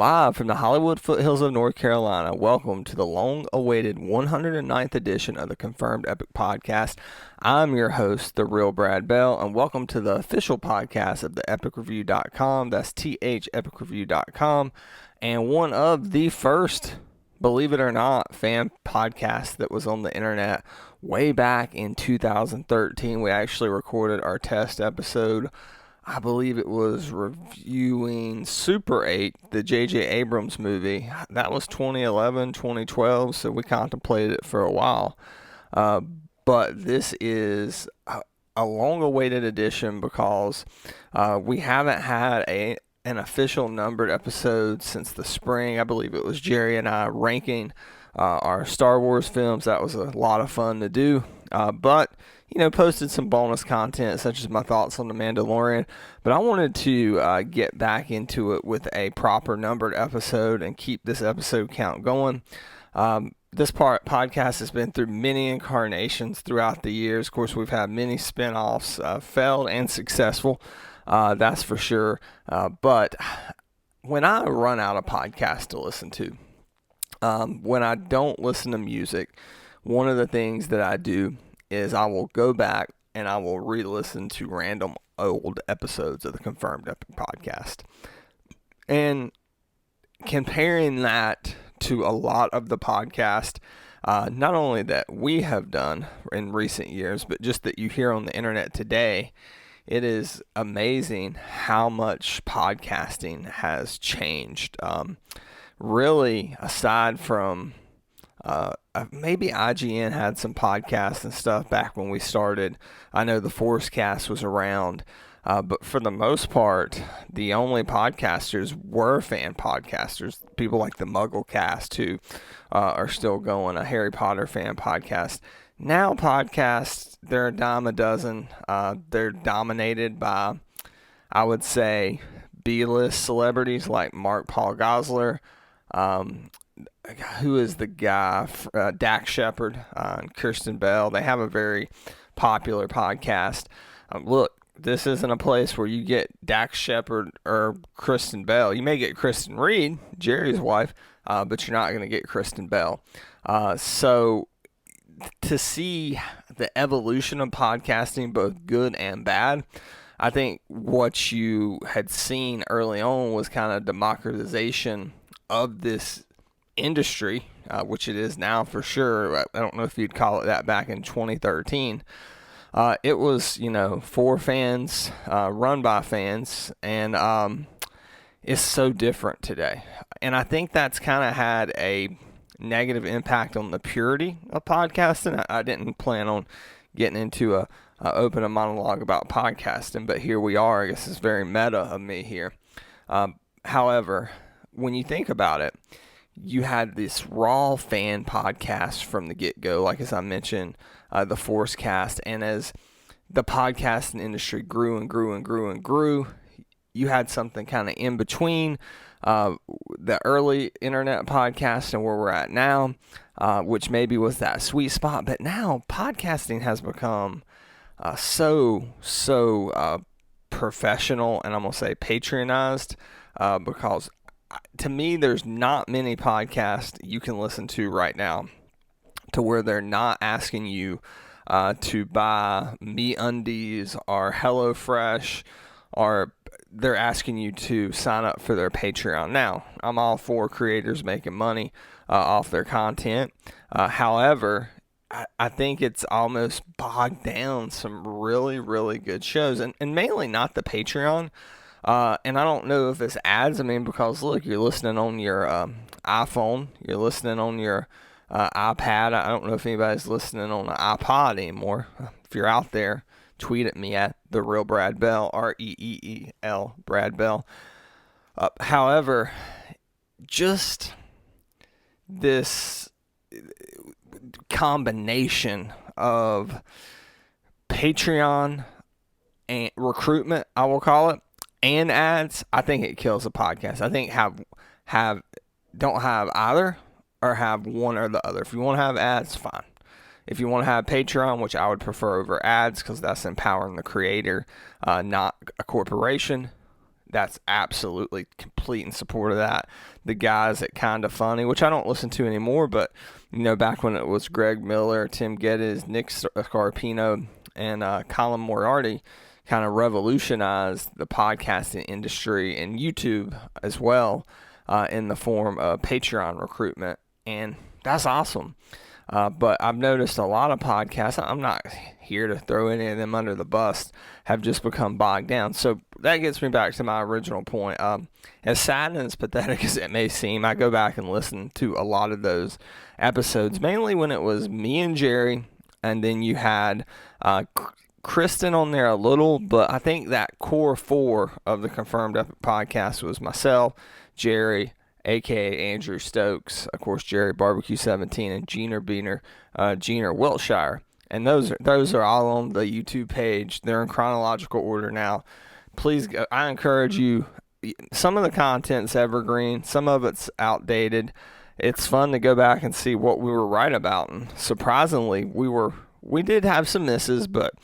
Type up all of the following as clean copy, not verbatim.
Live from the Hollywood foothills of North Carolina, welcome to the long-awaited 109th edition of the Confirmed Epic Podcast. I'm your host, The Real Brad Bell, and welcome to the official podcast of the epicreview.com. That's thepicreview.com, and one of the first, believe it or not, fan podcasts that was on the internet way back in 2013. We actually recorded our test episode. I believe it was reviewing Super 8, the J.J. Abrams movie. That was 2011, 2012, so we contemplated it for a while. But this is a long-awaited edition because we haven't had an official numbered episode since the spring. I believe it was Jerry and I ranking our Star Wars films. That was a lot of fun to do. But posted some bonus content such as my thoughts on The Mandalorian, but I wanted to get back into it with a proper numbered episode and keep this episode count going. This podcast has been through many incarnations throughout the years. Of course, we've had many spin-offs, failed and successful, that's for sure. But when I run out of podcasts to listen to, when I don't listen to music, one of the things that I do is I will go back and I will re-listen to random old episodes of the Confirmed Epic Podcast. And comparing that to a lot of the podcast, not only that we have done in recent years, but just that you hear on the internet today, it is amazing how much podcasting has changed. Really, aside from maybe IGN had some podcasts and stuff back when we started. I know the Forcecast was around, but for the most part, the only podcasters were fan podcasters. People like the Mugglecast, who are still going, a Harry Potter fan podcast. Now podcasts, they're a dime a dozen. They're dominated by, I would say, B-list celebrities like Paul Gosselaar, who is the guy, Dax Shepard, and Kristen Bell. They have a very popular podcast. Look, this isn't a place where you get Dax Shepard or Kristen Bell. You may get Kristen Reed, Jerry's wife, but you're not going to get Kristen Bell. So to see the evolution of podcasting, both good and bad, I think what you had seen early on was kind of democratization of this industry, which it is now for sure. I don't know if you'd call it that back in 2013. It was, for fans, run by fans, and it's so different today. And I think that's kind of had a negative impact on the purity of podcasting. I didn't plan on getting into open a monologue about podcasting, but here we are. I guess it's very meta of me here. However, when you think about it, you had this raw fan podcast from the get-go, like as I mentioned, the Forcecast, and as the podcasting industry grew and grew and grew and grew, you had something kind of in between the early internet podcast and where we're at now, which maybe was that sweet spot. But now podcasting has become so professional, and I'm going to say patronized, because to me, there's not many podcasts you can listen to right now to where they're not asking you to buy MeUndies or HelloFresh, or they're asking you to sign up for their Patreon. Now, I'm all for creators making money off their content. However, I think it's almost bogged down some really, really good shows, and mainly not the Patreon. And I don't know if it's ads. I mean, because look, you're listening on your iPhone, you're listening on your iPad. I don't know if anybody's listening on an iPod anymore. If you're out there, tweet at me at The Real Brad Bell, REEEL Brad Bell. However, just this combination of Patreon and recruitment, I will call it, and ads, I think it kills the podcast. I think don't have either, or have one or the other. If you want to have ads, fine. If you want to have Patreon, which I would prefer over ads because that's empowering the creator, not a corporation, that's absolutely complete in support of that. The guys at Kinda Funny, which I don't listen to anymore, but back when it was Greg Miller, Tim Geddes, Nick Scarpino, and Colin Moriarty, kind of revolutionized the podcasting industry and YouTube as well, in the form of Patreon recruitment, and that's awesome. But I've noticed a lot of podcasts, I'm not here to throw any of them under the bus, have just become bogged down. So that gets me back to my original point. As sad and as pathetic as it may seem, I go back and listen to a lot of those episodes, mainly when it was me and Jerry, and then you had Kristen on there a little, but I think that core four of the Confirmed Epic podcast was myself, Jerry, a.k.a. Andrew Stokes, of course, Jerry Barbecue 17, and Gina Wiltshire. And those are all on the YouTube page. They're in chronological order now. Please, I encourage you. Some of the content's evergreen. Some of it's outdated. It's fun to go back and see what we were right about. And surprisingly, we did have some misses, but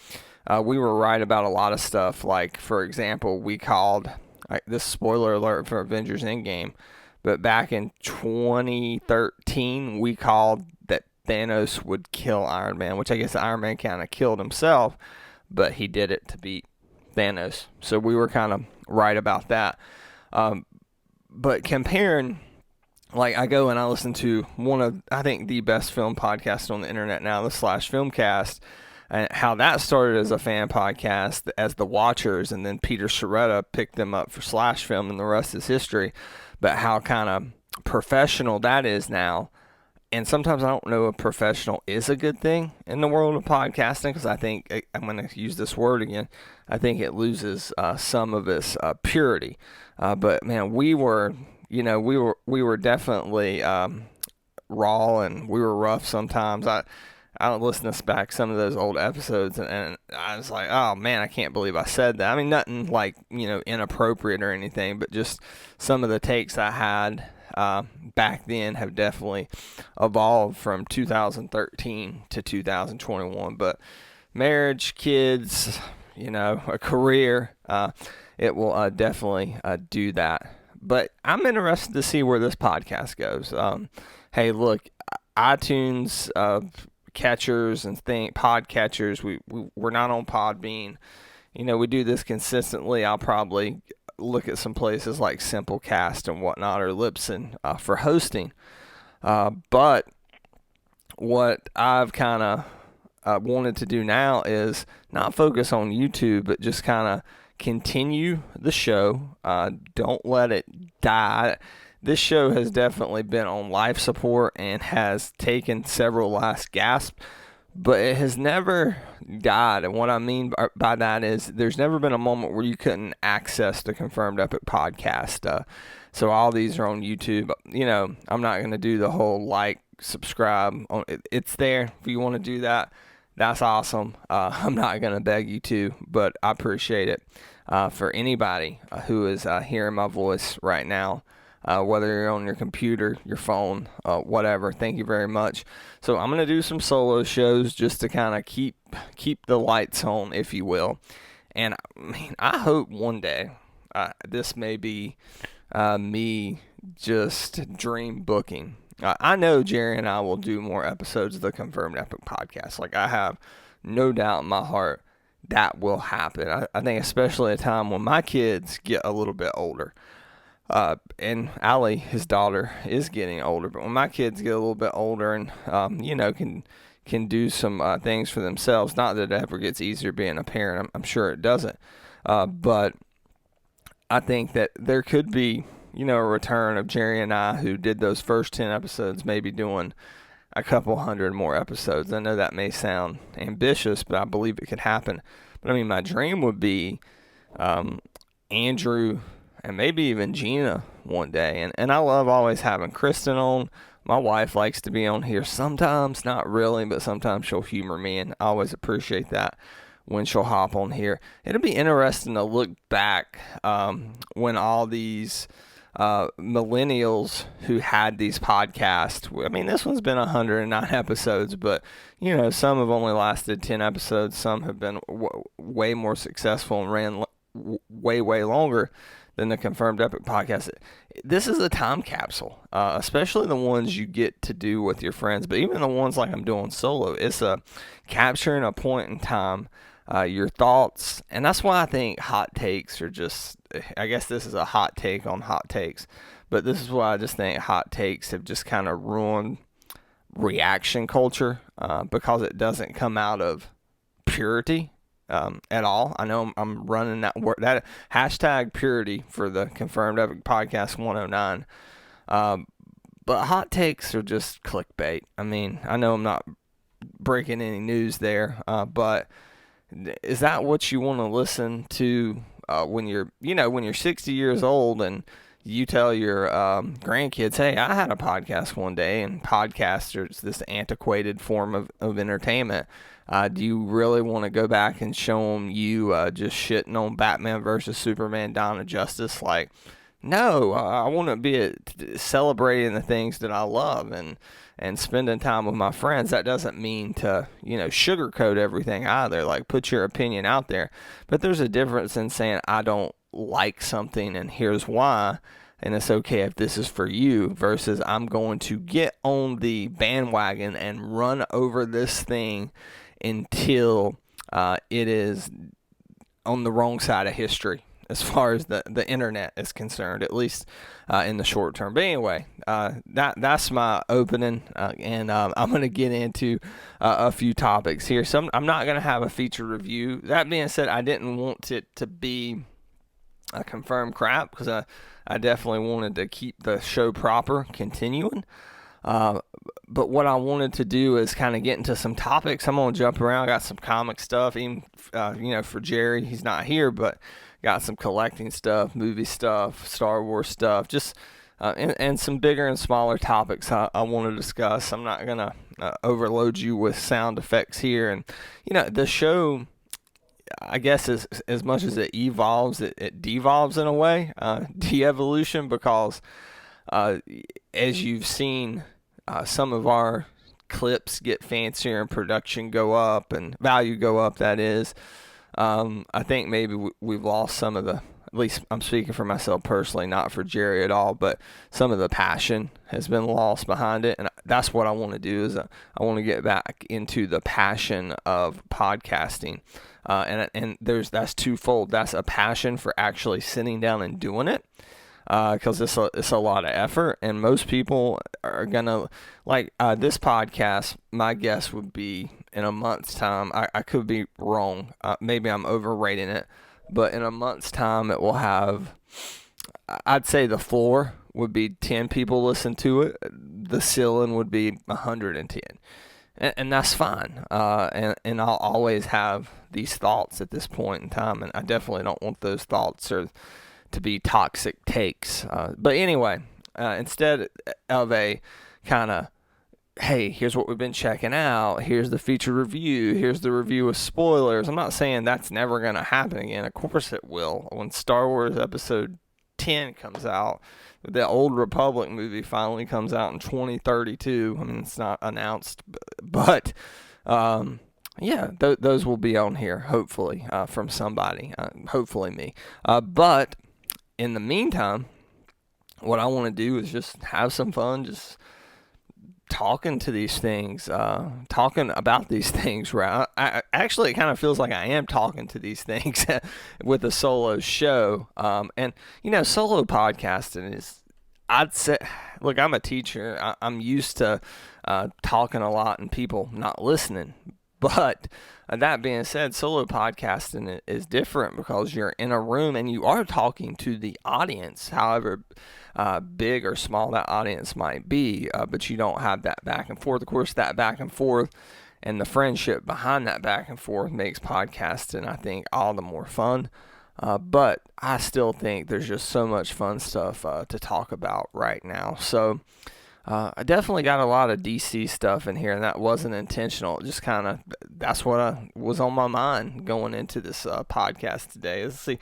we were right about a lot of stuff. Like, for example, we called, this spoiler alert for Avengers Endgame, but back in 2013, we called that Thanos would kill Iron Man, which I guess Iron Man kind of killed himself, but he did it to beat Thanos. So we were kind of right about that. But comparing, like, I go and I listen to one of, I think, the best film podcast on the internet now, the Slash Filmcast, and how that started as a fan podcast as The Watchers, and then Peter Sciretta picked them up for Slash Film, and the rest is history. But how kind of professional that is now. And sometimes I don't know if professional is a good thing in the world of podcasting, because I think, I'm going to use this word again, I think it loses some of its purity. But man, we were definitely raw, and we were rough sometimes. I don't listen back some of those old episodes, and I was like, oh man, I can't believe I said that. I mean, nothing like, inappropriate or anything, but just some of the takes I had back then have definitely evolved from 2013 to 2021. But marriage, kids, a career, it will definitely do that. But I'm interested to see where this podcast goes. Hey, look, iTunes catchers and podcatchers, we're not on Podbean. We do this consistently. I'll probably look at some places like Simplecast and whatnot, or Libsyn for hosting. But what I've kind of wanted to do now is not focus on YouTube, but just kind of continue the show. Don't let it die. This show has definitely been on life support and has taken several last gasps, but it has never died. And what I mean by that is there's never been a moment where you couldn't access the Confirmed Epic podcast. So all these are on YouTube. I'm not going to do the whole subscribe. It's there. If you want to do that, that's awesome. I'm not going to beg you to, but I appreciate it. For anybody who is hearing my voice right now, whether you're on your computer, your phone, whatever. Thank you very much. So I'm going to do some solo shows just to kind of keep the lights on, if you will. And I hope one day this may be me just dream booking. I know Jerry and I will do more episodes of the Confirmed Epic podcast. Like, I have no doubt in my heart that will happen. I think especially at a time when my kids get a little bit older. And Allie, his daughter, is getting older, but when my kids get a little bit older and, can do some things for themselves, not that it ever gets easier being a parent, I'm sure it doesn't, but I think that there could be, a return of Jerry and I, who did those first 10 episodes, maybe doing a couple hundred more episodes. I know that may sound ambitious, but I believe it could happen. But I mean, my dream would be Andrew and maybe even Gina one day. And I love always having Kristen on. My wife likes to be on here sometimes, not really, but sometimes she'll humor me, and I always appreciate that when she'll hop on here. It'll be interesting to look back when all these millennials who had these podcasts, I mean, this one's been 109 episodes, but, some have only lasted 10 episodes. Some have been way more successful and ran way, way longer. than the Confirmed Epic podcast. This is a time capsule, especially the ones you get to do with your friends, but even the ones like I'm doing solo. It's a capturing a point in time, your thoughts, and that's why I think hot takes are just, I guess this is a hot take on hot takes, but this is why I just think hot takes have just kind of ruined reaction culture, because it doesn't come out of purity at all. I know I'm running that word, that hashtag purity for the Confirmed Epic Podcast 109. But hot takes are just clickbait. I mean, I know I'm not breaking any news there, but is that what you want to listen to when you're 60 years old and you tell your grandkids, hey, I had a podcast one day, and podcasts are this antiquated form of entertainment. Do you really want to go back and show them you just shitting on Batman versus Superman, Dawn of Justice? Like, no, I want to be celebrating the things that I love and spending time with my friends. That doesn't mean to, sugarcoat everything either. Like, put your opinion out there. But there's a difference in saying, I don't like something and here's why, and it's okay if this is for you, versus I'm going to get on the bandwagon and run over this thing until it is on the wrong side of history as far as the internet is concerned, at least in the short term. But anyway, that's my opening, and I'm going to get into a few topics here. So I'm not going to have a feature review. That being said, I didn't want it to be a confirmed crap, because I definitely wanted to keep the show proper, continuing. But what I wanted to do is kind of get into some topics. I'm going to jump around. I got some comic stuff, even, for Jerry. He's not here, but got some collecting stuff, movie stuff, Star Wars stuff, just and some bigger and smaller topics I want to discuss. I'm not going to overload you with sound effects here. And, the show, I guess as much as it evolves, it devolves in a way, de-evolution, because as you've seen, some of our clips get fancier and production go up and value go up, that is. I think maybe we've lost some of the, at least I'm speaking for myself personally, not for Jerry at all, but some of the passion has been lost behind it. And that's what I want to do, is I want to get back into the passion of podcasting. And that's twofold. That's a passion for actually sitting down and doing it, because it's a lot of effort, and most people are gonna like this podcast. My guess would be in a month's time. I could be wrong. Maybe I'm overrating it, but in a month's time, it will have, I'd say the floor would be 10 people listen to it. The ceiling would be 110. And that's fine. And I'll always have these thoughts at this point in time, and I definitely don't want those thoughts to be toxic takes. But anyway, instead of a kind of, hey, here's what we've been checking out, here's the feature review, here's the review with spoilers. I'm not saying that's never going to happen again. Of course it will. When Star Wars Episode 10 comes out, the Old Republic movie finally comes out in 2032. I mean, it's not announced, but yeah, those will be on here, hopefully, from somebody, hopefully me. But in the meantime, what I want to do is just have some fun, just talking to these things, talking about these things, right? Actually, it kind of feels like I am talking to these things with a solo show. And, solo podcasting is, I'd say, look, I'm a teacher. I'm used to talking a lot and people not listening. But that being said, solo podcasting is different, because you're in a room and you are talking to the audience, however big or small that audience might be, but you don't have that back and forth. Of course, that back and forth and the friendship behind that back and forth makes podcasting, I think, all the more fun. But I still think there's just so much fun stuff to talk about right now. So I definitely got a lot of DC stuff in here, and that wasn't intentional. It just kind of, that's what was on my mind going into this podcast today. Let's see,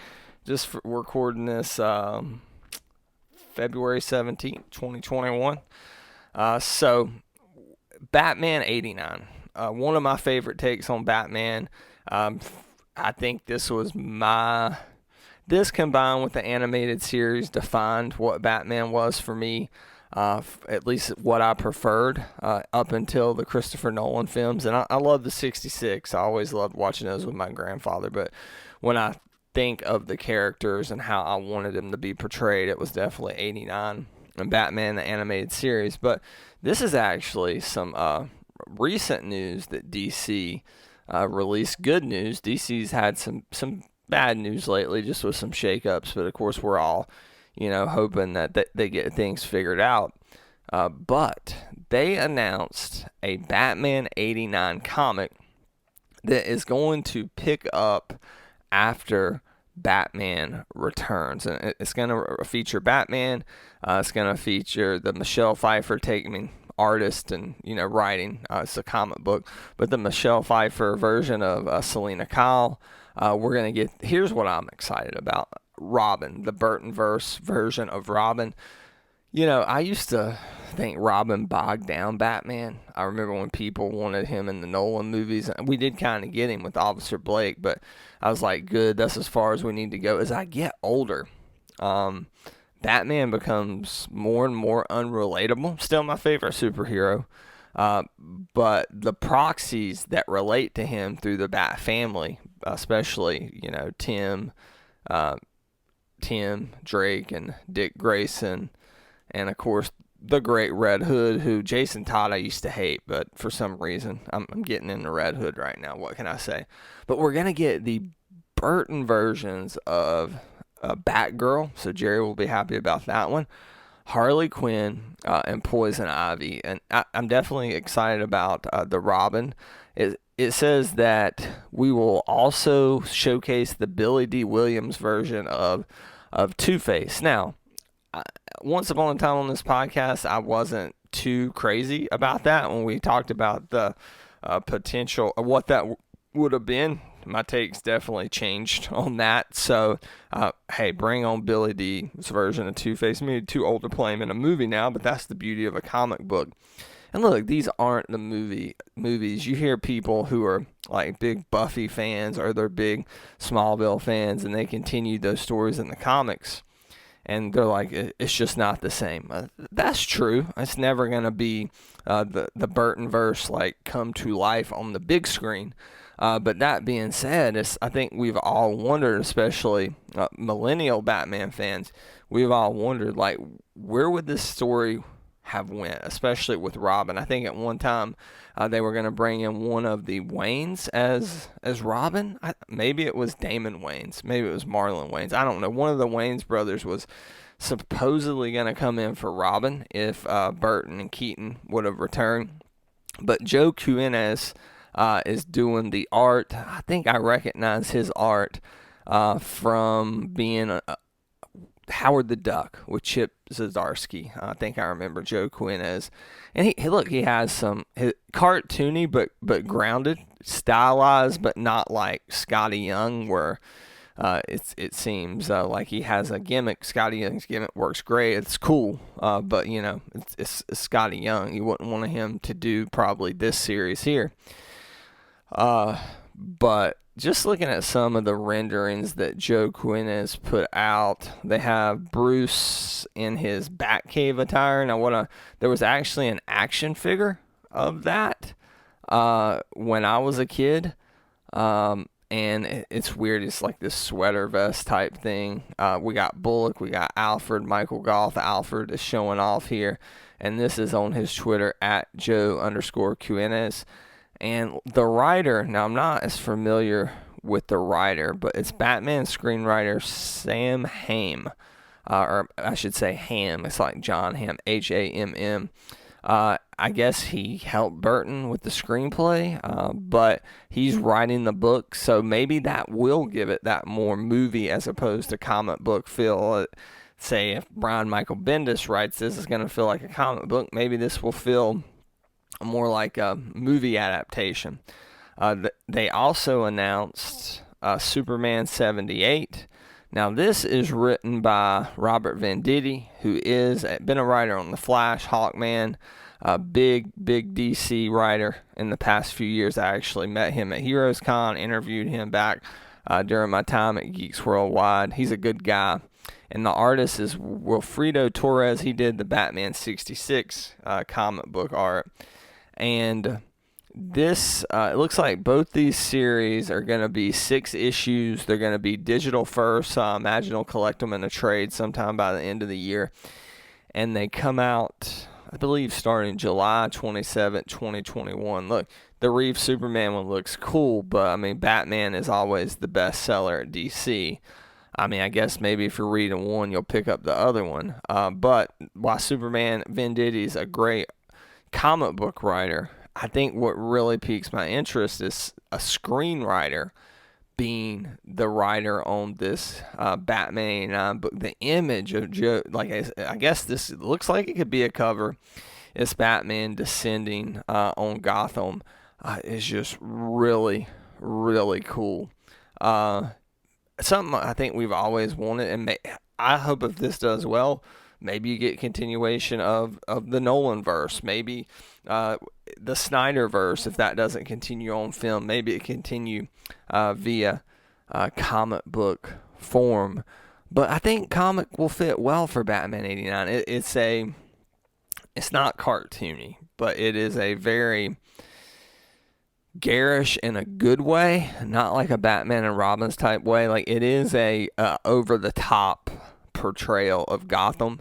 just recording this February 17th, 2021. So, Batman 89. One of my favorite takes on Batman. I think this was this combined with the animated series defined what Batman was for me, at least what I preferred up until the Christopher Nolan films. And I love the 66. I always loved watching those with my grandfather. But when I think of the characters and how I wanted them to be portrayed, it was definitely 89 and Batman, the animated series. But this is actually some recent news that DC released. Good news. DC's had some bad news lately, just with some shakeups. But of course, we're all, hoping that they get things figured out. But they announced a Batman 89 comic that is going to pick up after Batman Returns, and it's going to feature Batman. It's going to feature the Michelle Pfeiffer artist and writing. It's a comic book, but the Michelle Pfeiffer version of Selena Kyle. We're going to get. Here's what I'm excited about: Robin, the Burtonverse version of Robin. I used to think Robin bogged down Batman. I remember when people wanted him in the Nolan movies. We did kind of get him with Officer Blake, but I was like, good, that's as far as we need to go. As I get older, Batman becomes more and more unrelatable. Still my favorite superhero. But the proxies that relate to him through the Bat family, especially, Tim, Drake, and Dick Grayson, and of course the great Red Hood, who Jason Todd I used to hate, but for some reason I'm getting into Red Hood right now. What can I say? But we're gonna get the Burton versions of Batgirl, so Jerry will be happy about that one. Harley Quinn and Poison Ivy, and I'm definitely excited about the Robin. It says that we will also showcase the Billy D. Williams version of Two-Face. Now, once upon a time on this podcast, I wasn't too crazy about that when we talked about the potential of what that would have been. My takes definitely changed on that. So, hey, bring on Billy D's version of Two-Face. Maybe too old to play him in a movie now, but that's the beauty of a comic book. And look, these aren't the movies. You hear people who are like big Buffy fans or they're big Smallville fans, and they continue those stories in the comics. And they're like, it's just not the same. That's true. It's never going to be the Burtonverse like come to life on the big screen. But that being said, I think we've all wondered, especially millennial Batman fans, we've all wondered, like, where would this story have went, especially with Robin. I think at one time they were going to bring in one of the Waynes as Robin. Maybe it was Damon Wayans. Maybe it was Marlon Wayans. I don't know. One of the Wayans brothers was supposedly going to come in for Robin if Burton and Keaton would have returned. But Joe Quinones is doing the art. I think I recognize his art from being Howard the Duck with Chip Zdarsky. I think I remember Joe Quinones. And he has some cartoony but grounded, stylized, but not like Scotty Young, where it seems like he has a gimmick. Scotty Young's gimmick works great. It's cool, but it's Scotty Young. You wouldn't want him to do probably this series here. But just looking at some of the renderings that Joe Quinones put out, they have Bruce in his Batcave attire. Now, there was actually an action figure of that when I was a kid, and it's weird. It's like this sweater vest type thing. We got Bullock, we got Alfred, Michael Goth. Alfred is showing off here, and this is on his Twitter at Joe_Quinones. And the writer, now I'm not as familiar with the writer, but it's Batman screenwriter Sam Hamm, or I should say Ham. It's like John Hamm, Hamm. I guess he helped Burton with the screenplay, but he's writing the book, so maybe that will give it that more movie as opposed to comic book feel. Say if Brian Michael Bendis writes this, it's going to feel like a comic book. Maybe this will feel more like a movie adaptation. They also announced Superman 78. Now, this is written by Robert Venditti, who is been a writer on The Flash, Hawkman, a big DC writer in the past few years. I actually met him at Heroes Con, interviewed him back during my time at Geeks Worldwide. He's a good guy. And the artist is Wilfredo Torres. He did the Batman 66 comic book art. And this, it looks like both these series are going to be 6 issues. They're going to be digital first. I imagine they'll collect them in a trade sometime by the end of the year. And they come out, I believe, starting July 27th, 2021. Look, the Reeve Superman one looks cool, but, I mean, Batman is always the best seller at DC. I mean, I guess maybe if you're reading one, you'll pick up the other one. But while Superman Venditti's a great comic book writer, I think what really piques my interest is a screenwriter being the writer on this Batman 89 book. The image of Joe, like I guess this looks like it could be a cover. It's Batman descending on Gotham. Is just really, really cool. Something I think we've always wanted, and I hope if this does well, maybe you get continuation of the Nolan verse, maybe the Snyder verse. If that doesn't continue on film, maybe it continue via comic book form. But I think comic will fit well for Batman 89. It's not cartoony, but it is a very garish in a good way, not like a Batman and Robin's type way. Like, it is a over the top portrayal of Gotham.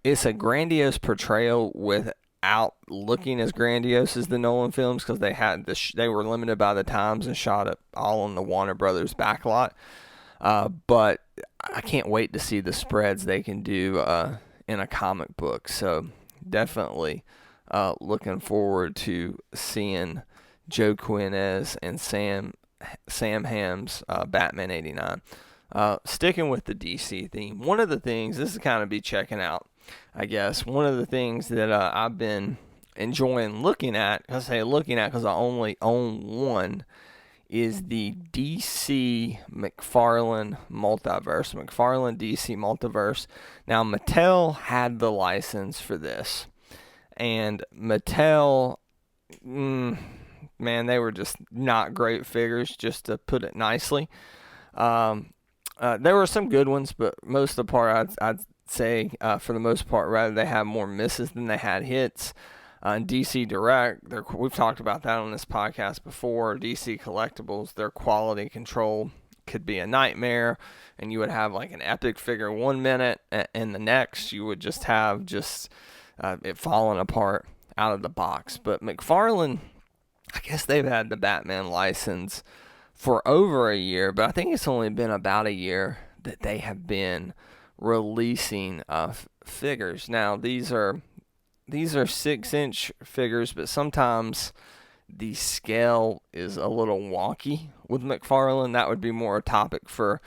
It's a grandiose portrayal without looking as grandiose as the Nolan films, because they were limited by the times and shot it all on the Warner Brothers backlot. But I can't wait to see the spreads they can do in a comic book. So definitely looking forward to seeing Joe Quinez and Sam Hamm's Batman 89. Sticking with the DC theme, one of the things, this is kind of be checking out, I guess, one of the things that I've been enjoying looking at, I say looking at because I only own one, is the DC McFarlane Multiverse. McFarlane DC Multiverse. Now, Mattel had the license for this, and Mattel, man, they were just not great figures, just to put it nicely. There were some good ones, but most of the part, I'd say, for the most part, rather, they had more misses than they had hits. DC Direct, we've talked about that on this podcast before. DC Collectibles, their quality control could be a nightmare, and you would have like an epic figure 1 minute, and the next you would just have it falling apart out of the box. But McFarlane, I guess they've had the Batman license for over a year, but I think it's only been about a year that they have been releasing figures. Now, these are 6-inch figures, but sometimes the scale is a little wonky with McFarlane. That would be more a topic for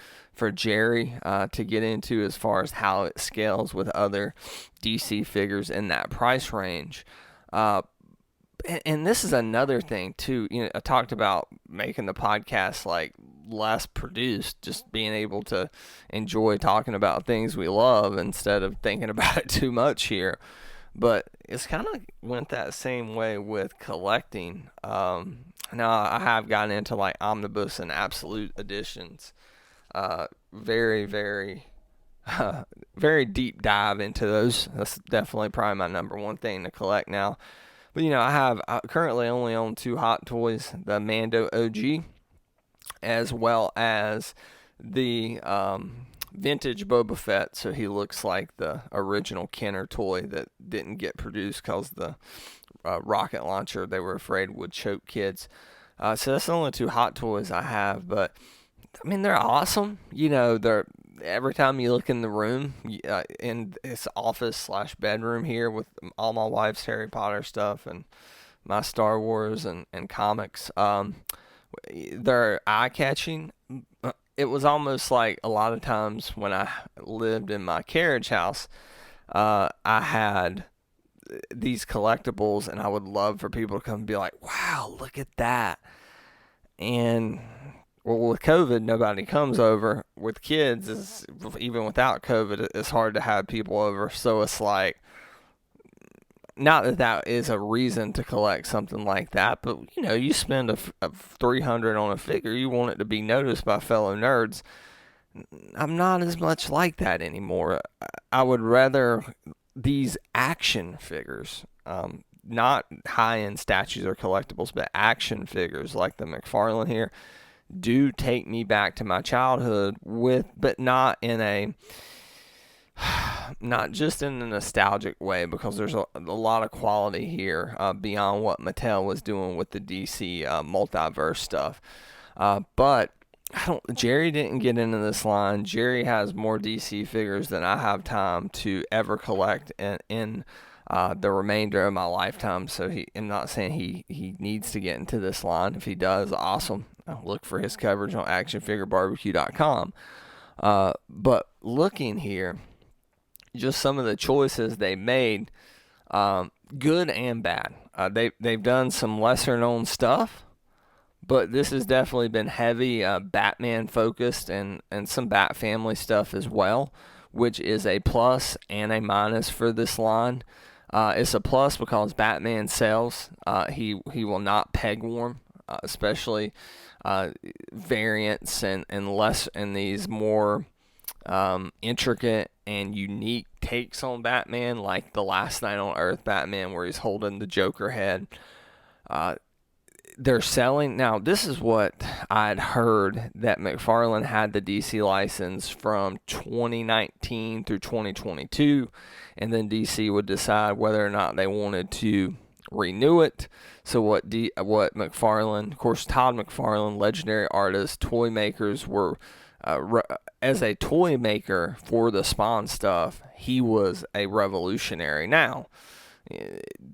Jerry to get into, as far as how it scales with other DC figures in that price range. And this is another thing too. You know, I talked about making the podcast like less produced, just being able to enjoy talking about things we love instead of thinking about it too much here. But it's kind of went that same way with collecting. Now I have gotten into like omnibus and absolute editions. Very, very, very deep dive into those. That's definitely probably my number one thing to collect now. But, you know, I currently only own 2 Hot Toys, the Mando OG, as well as the vintage Boba Fett, so he looks like the original Kenner toy that didn't get produced because the rocket launcher, they were afraid, would choke kids. So that's the only 2 Hot Toys I have, but, I mean, they're awesome. You know, every time you look in the room, in this office/bedroom here with all my wife's Harry Potter stuff and my Star Wars and comics, they're eye-catching. It was almost like a lot of times when I lived in my carriage house, I had these collectibles, and I would love for people to come and be like, wow, look at that. And well, with COVID, nobody comes over. With kids, even without COVID, it's hard to have people over. So it's like, not that that is a reason to collect something like that, but you spend a 300 on a figure, you want it to be noticed by fellow nerds. I'm not as much like that anymore. I would rather these action figures, not high-end statues or collectibles, but action figures like the McFarlane here, do take me back to my childhood but not just in a nostalgic way, because there's a lot of quality here beyond what Mattel was doing with the DC multiverse stuff. But Jerry didn't get into this line. Jerry has more DC figures than I have time to ever collect in the remainder of my lifetime. So I'm not saying he needs to get into this line. If he does, awesome. Look for his coverage on actionfigurebarbecue.com. But looking here, just some of the choices they made, good and bad. They've done some lesser known stuff, but this has definitely been heavy Batman focused and some Bat family stuff as well, which is a plus and a minus for this line. It's a plus because Batman sells. He will not peg warm, especially variants and less in these more intricate and unique takes on Batman, like the Last Night on Earth Batman where he's holding the Joker head. They're selling. Now, this is what I'd heard, that McFarlane had the DC license from 2019 through 2022, and then DC would decide whether or not they wanted to renew it. So what McFarlane, of course, Todd McFarlane, legendary artist, toy makers were, as a toy maker for the Spawn stuff, he was a revolutionary. Now,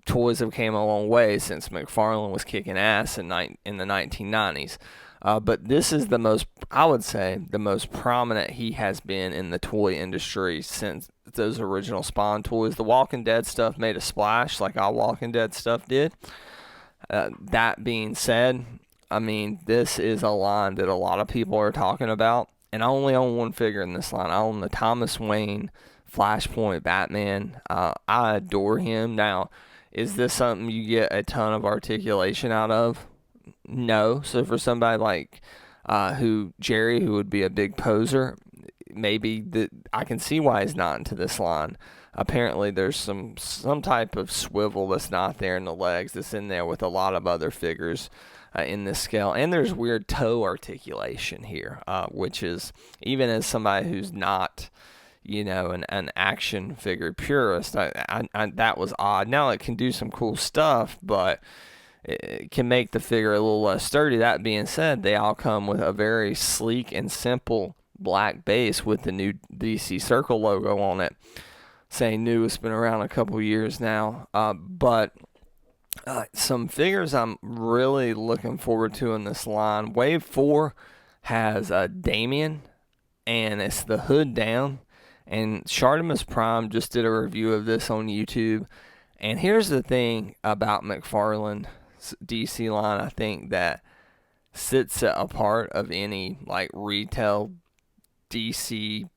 toys have came a long way since McFarlane was kicking ass in the 1990s. But this is I would say, the most prominent he has been in the toy industry since those original Spawn toys. The Walking Dead stuff made a splash, like all Walking Dead stuff did. That being said, I mean, this is a line that a lot of people are talking about. And I only own one figure in this line. I own the Thomas Wayne Flashpoint Batman. I adore him. Now, is this something you get a ton of articulation out of? No. So for somebody like Jerry, who would be a big poser, maybe I can see why he's not into this line. Apparently there's some type of swivel that's not there in the legs that's in there with a lot of other figures in this scale. And there's weird toe articulation here, which is, even as somebody who's not an action figure purist, that was odd. Now it can do some cool stuff, but it can make the figure a little less sturdy. That being said, they all come with a very sleek and simple black base with the new DC Circle logo on it. Saying new, it's been around a couple years now, but some figures I'm really looking forward to in this line. Wave 4 has Damian, and it's the hood down. And Shartimus Prime just did a review of this on YouTube. And here's the thing about McFarlane's DC line, I think, that sets it apart of any like retail DC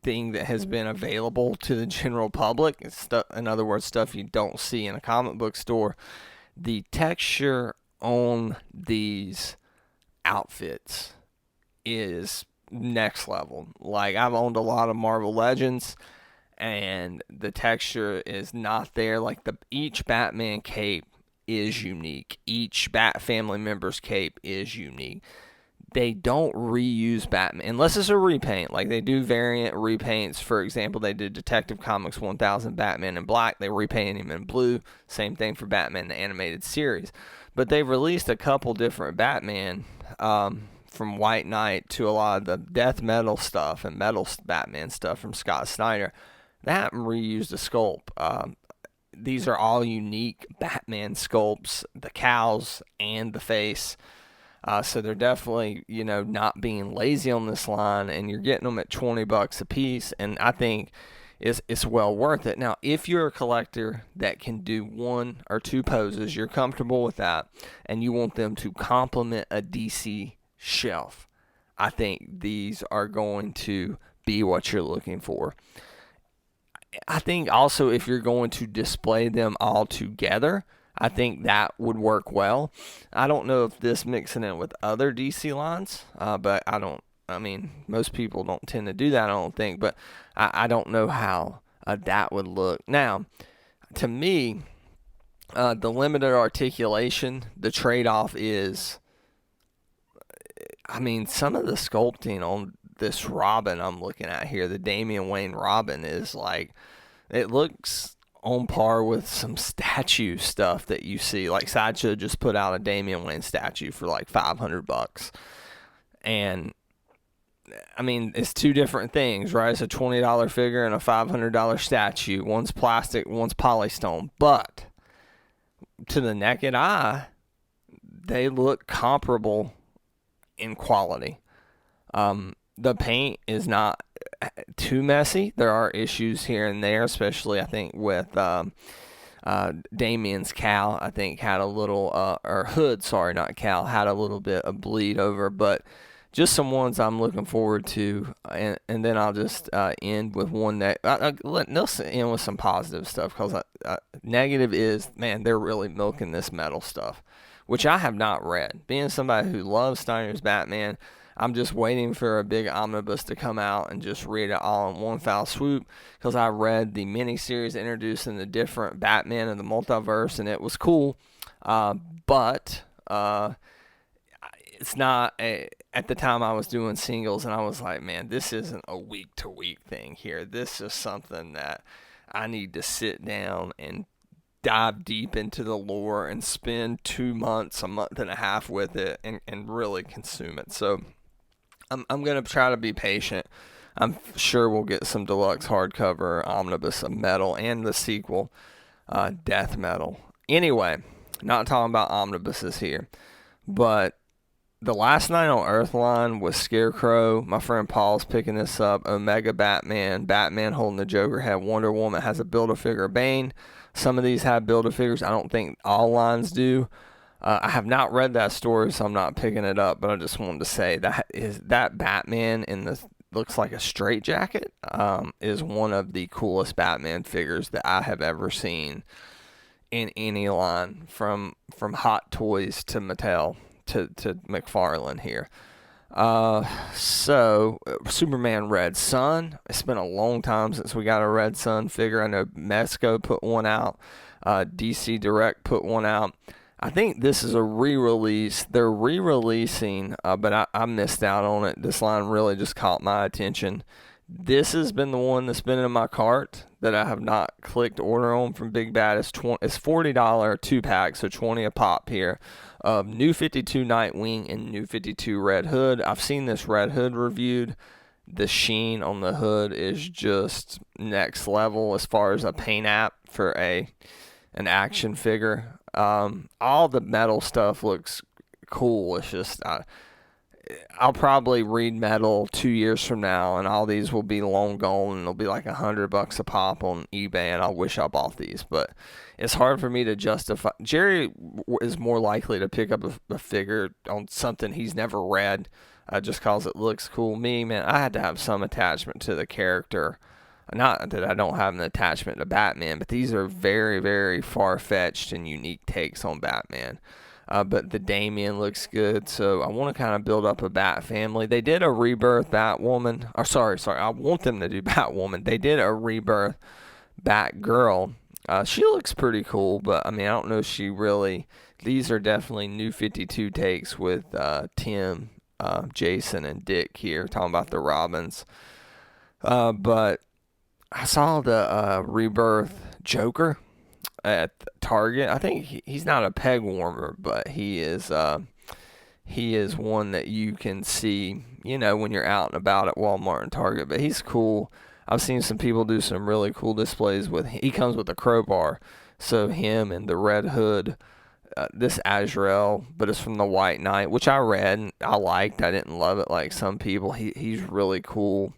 thing that has been available to the general public. In other words, stuff you don't see in a comic book store. The texture on these outfits is next level. Like, I've owned a lot of Marvel Legends, and the texture is not there. Like, each Batman cape is unique. Each Bat family member's cape is unique. They don't reuse Batman unless it's a repaint. Like, they do variant repaints. For example, they did Detective Comics 1000 Batman in black. They repainted him in blue. Same thing for Batman the animated series. But they've released a couple different Batman, from White Knight to a lot of the death metal stuff and metal Batman stuff from Scott Snyder. They haven't reused a sculpt. These are all unique Batman sculpts, the cows and the face. So they're definitely, not being lazy on this line, and you're getting them at $20 a piece, and I think it's well worth it. Now, if you're a collector that can do one or two poses, you're comfortable with that, and you want them to complement a DC shelf, I think these are going to be what you're looking for. I think also if you're going to display them all together, I think that would work well. I don't know if this mixing in with other DC lines, but I don't. I mean, most people don't tend to do that, I don't think. But I don't know how that would look. Now, to me, the limited articulation, the trade-off is, I mean, some of the sculpting on this Robin I'm looking at here, the Damian Wayne Robin, is like, it looks on par with some statue stuff that you see. Like Sideshow just put out a Damian Wayne statue for like $500, and I mean, it's two different things, right? It's a $20 figure and a $500 statue. One's plastic, one's polystone, but to the naked eye, they look comparable in quality. The paint is not too messy. There are issues here and there, especially I think with Damian's cowl. I think had a little, or hood, sorry, not cowl, had a little bit of bleed over, but just some ones I'm looking forward to, and then I'll just end with one that let's end with some positive stuff, because negative is, man, they're really milking this metal stuff, which I have not read. Being somebody who loves Snyder's Batman, I'm just waiting for a big omnibus to come out and just read it all in one foul swoop, because I read the miniseries introducing the different Batman and the multiverse, and it was cool, but it's not at the time I was doing singles, and I was like, man, this isn't a week-to-week thing here. This is something that I need to sit down and dive deep into the lore and spend 2 months, a month and a half with it, and really consume it. So I'm going to try to be patient. I'm sure we'll get some deluxe hardcover omnibus of Metal and the sequel, Death Metal. Anyway, not talking about omnibuses here, but the Last Night on Earth line with Scarecrow. My friend Paul's picking this up. Omega Batman, Batman holding the Joker head. Wonder Woman has a Build-A-Figure of Bane. Some of these have Build-A-Figures. I don't think all lines do. I have not read that story, so I'm not picking it up, but I just wanted to say that Batman in the looks like a straitjacket is one of the coolest Batman figures that I have ever seen in any line, from Hot Toys to Mattel to McFarlane here. So Superman Red Sun. It's been a long time since we got a Red Sun figure. I know Mezco put one out. DC Direct put one out. I think this is a re-release. They're re-releasing, but I missed out on it. This line really just caught my attention. This has been the one that's been in my cart that I have not clicked order on from Big Bad. It's $40 2-pack, so 20 a pop here. New 52 Nightwing and New 52 Red Hood. I've seen this Red Hood reviewed. The sheen on the hood is just next level as far as a paint app for an action figure. All the metal stuff looks cool. It's just I'll probably read Metal 2 years from now, and all these will be long gone, and they'll be like $100 a pop on eBay, and I'll wish I bought these. But it's hard for me to justify. Jerry is more likely to pick up a figure on something he's never read, just cause it looks cool. Me, man, I had to have some attachment to the character. Not that I don't have an attachment to Batman, but these are very, very far-fetched and unique takes on Batman. But the Damian looks good, so I want to kind of build up a Bat family. They did a Rebirth Batwoman. Or sorry, I want them to do Batwoman. They did a Rebirth Batgirl. She looks pretty cool, but I mean, I don't know if she really. These are definitely New 52 takes with Tim, Jason, and Dick here, talking about the Robins. But I saw the Rebirth Joker at Target. I think he's not a peg warmer, but he is one that you can see, when you're out and about at Walmart and Target. But he's cool. I've seen some people do some really cool displays with. He comes with a crowbar, so him and the Red Hood. This Azrael, but it's from the White Knight, which I read and I liked. I didn't love it like some people. He's really cool.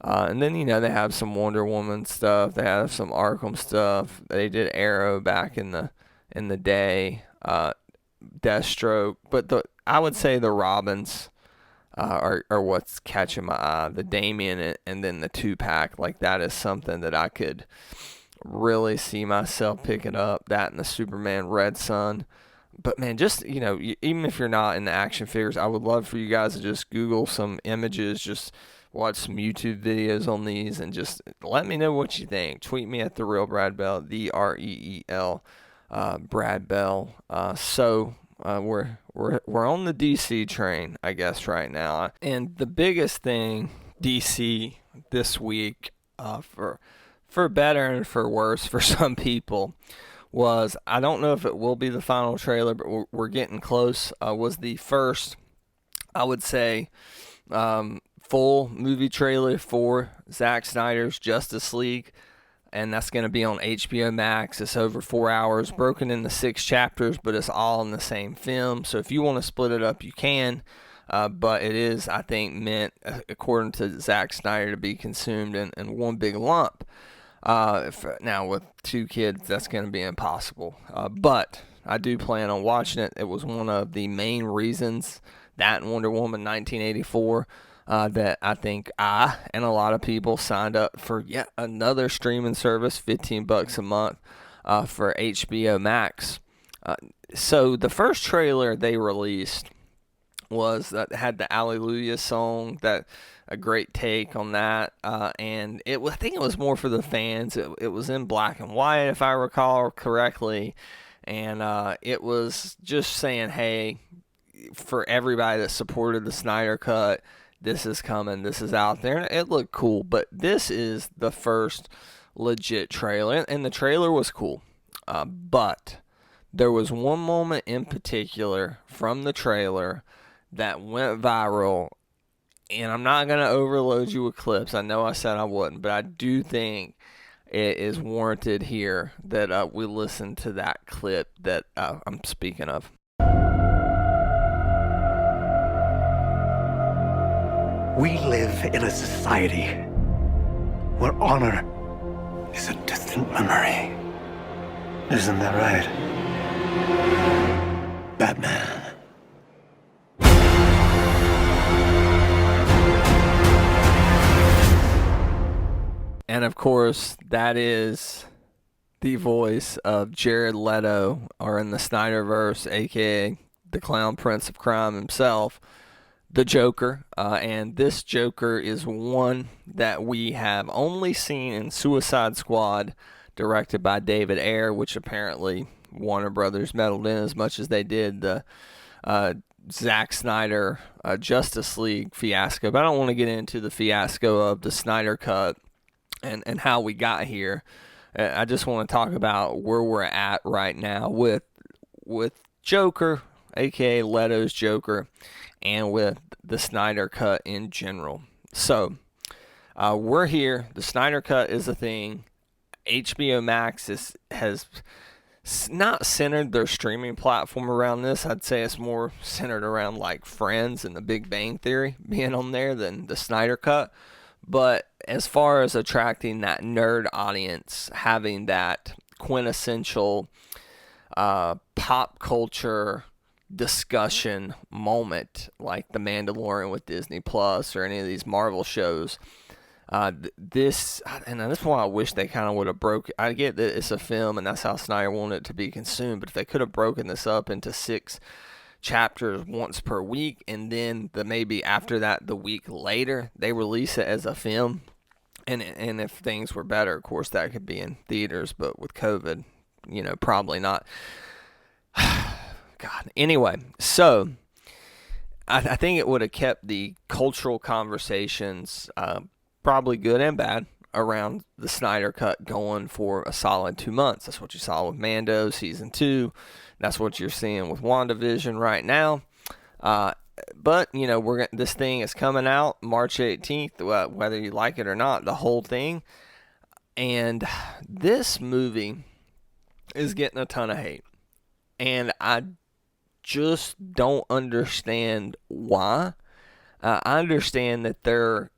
And then, they have some Wonder Woman stuff. They have some Arkham stuff. They did Arrow back in the day. Deathstroke. But I would say the Robins are what's catching my eye. The Damian and then the 2-pack, like that is something that I could really see myself picking up. That and the Superman Red Sun. But man, just, even if you're not into action figures, I would love for you guys to just Google some images, just watch some YouTube videos on these, and just let me know what you think. Tweet me at the Real Brad Bell, TheReel Brad Bell. We're on the DC train, I guess, right now. And the biggest thing DC this week, for better and for worse for some people, was, I don't know if it will be the final trailer, but we're getting close, was the first, I would say, full movie trailer for Zack Snyder's Justice League, and that's going to be on HBO Max. It's over 4 hours, broken into 6 chapters, but it's all in the same film. So if you want to split it up, you can, but it is, I think, meant, according to Zack Snyder, to be consumed in one big lump. Now, with 2 kids, that's going to be impossible. But I do plan on watching it. It was one of the main reasons, that and Wonder Woman 1984, that I think I and a lot of people signed up for yet another streaming service, $15 a month, for HBO Max. So the first trailer they released was that had the Alleluia song, that a great take on that, and I think it was more for the fans. It was in black and white, if I recall correctly, and it was just saying, hey, for everybody that supported the Snyder Cut, this is coming, this is out there, and it looked cool. But this is the first legit trailer, and the trailer was cool, but there was one moment in particular from the trailer that went viral. And I'm not going to overload you with clips. I know I said I wouldn't, but I do think it is warranted here that we listen to that clip that I'm speaking of. We live in a society where honor is a distant memory. Isn't that right, Batman? And of course, that is the voice of Jared Leto, or in the Snyderverse, aka the Clown Prince of Crime himself, the Joker. And this Joker is one that we have only seen in Suicide Squad, directed by David Ayer, which apparently Warner Brothers meddled in as much as they did the Zack Snyder Justice League fiasco. But I don't want to get into the fiasco of the Snyder Cut and how we got here. I just want to talk about where we're at right now with Joker, aka Leto's Joker, and with the Snyder Cut in general. So we're here. The Snyder Cut is a thing. HBO Max has not centered their streaming platform around this. I'd say it's more centered around like Friends and The Big Bang Theory being on there than the Snyder Cut. But as far as attracting that nerd audience, having that quintessential pop culture discussion moment like The Mandalorian with Disney Plus or any of these Marvel shows, this is why I wish they kind of would have broke. I get that it's a film and that's how Snyder wanted it to be consumed, but if they could have broken this up into 6 chapters once per week, and then maybe after that, the week later, they release it as a film, and if things were better, of course, that could be in theaters, but with COVID, probably not. God. Anyway, so I think it would have kept the cultural conversations, probably good and bad, around the Snyder Cut going for a solid 2 months. That's what you saw with Mando Season 2. That's what you're seeing with WandaVision right now. But, this thing is coming out March 18th, whether you like it or not, the whole thing. And this movie is getting a ton of hate. And I just don't understand why. I understand that there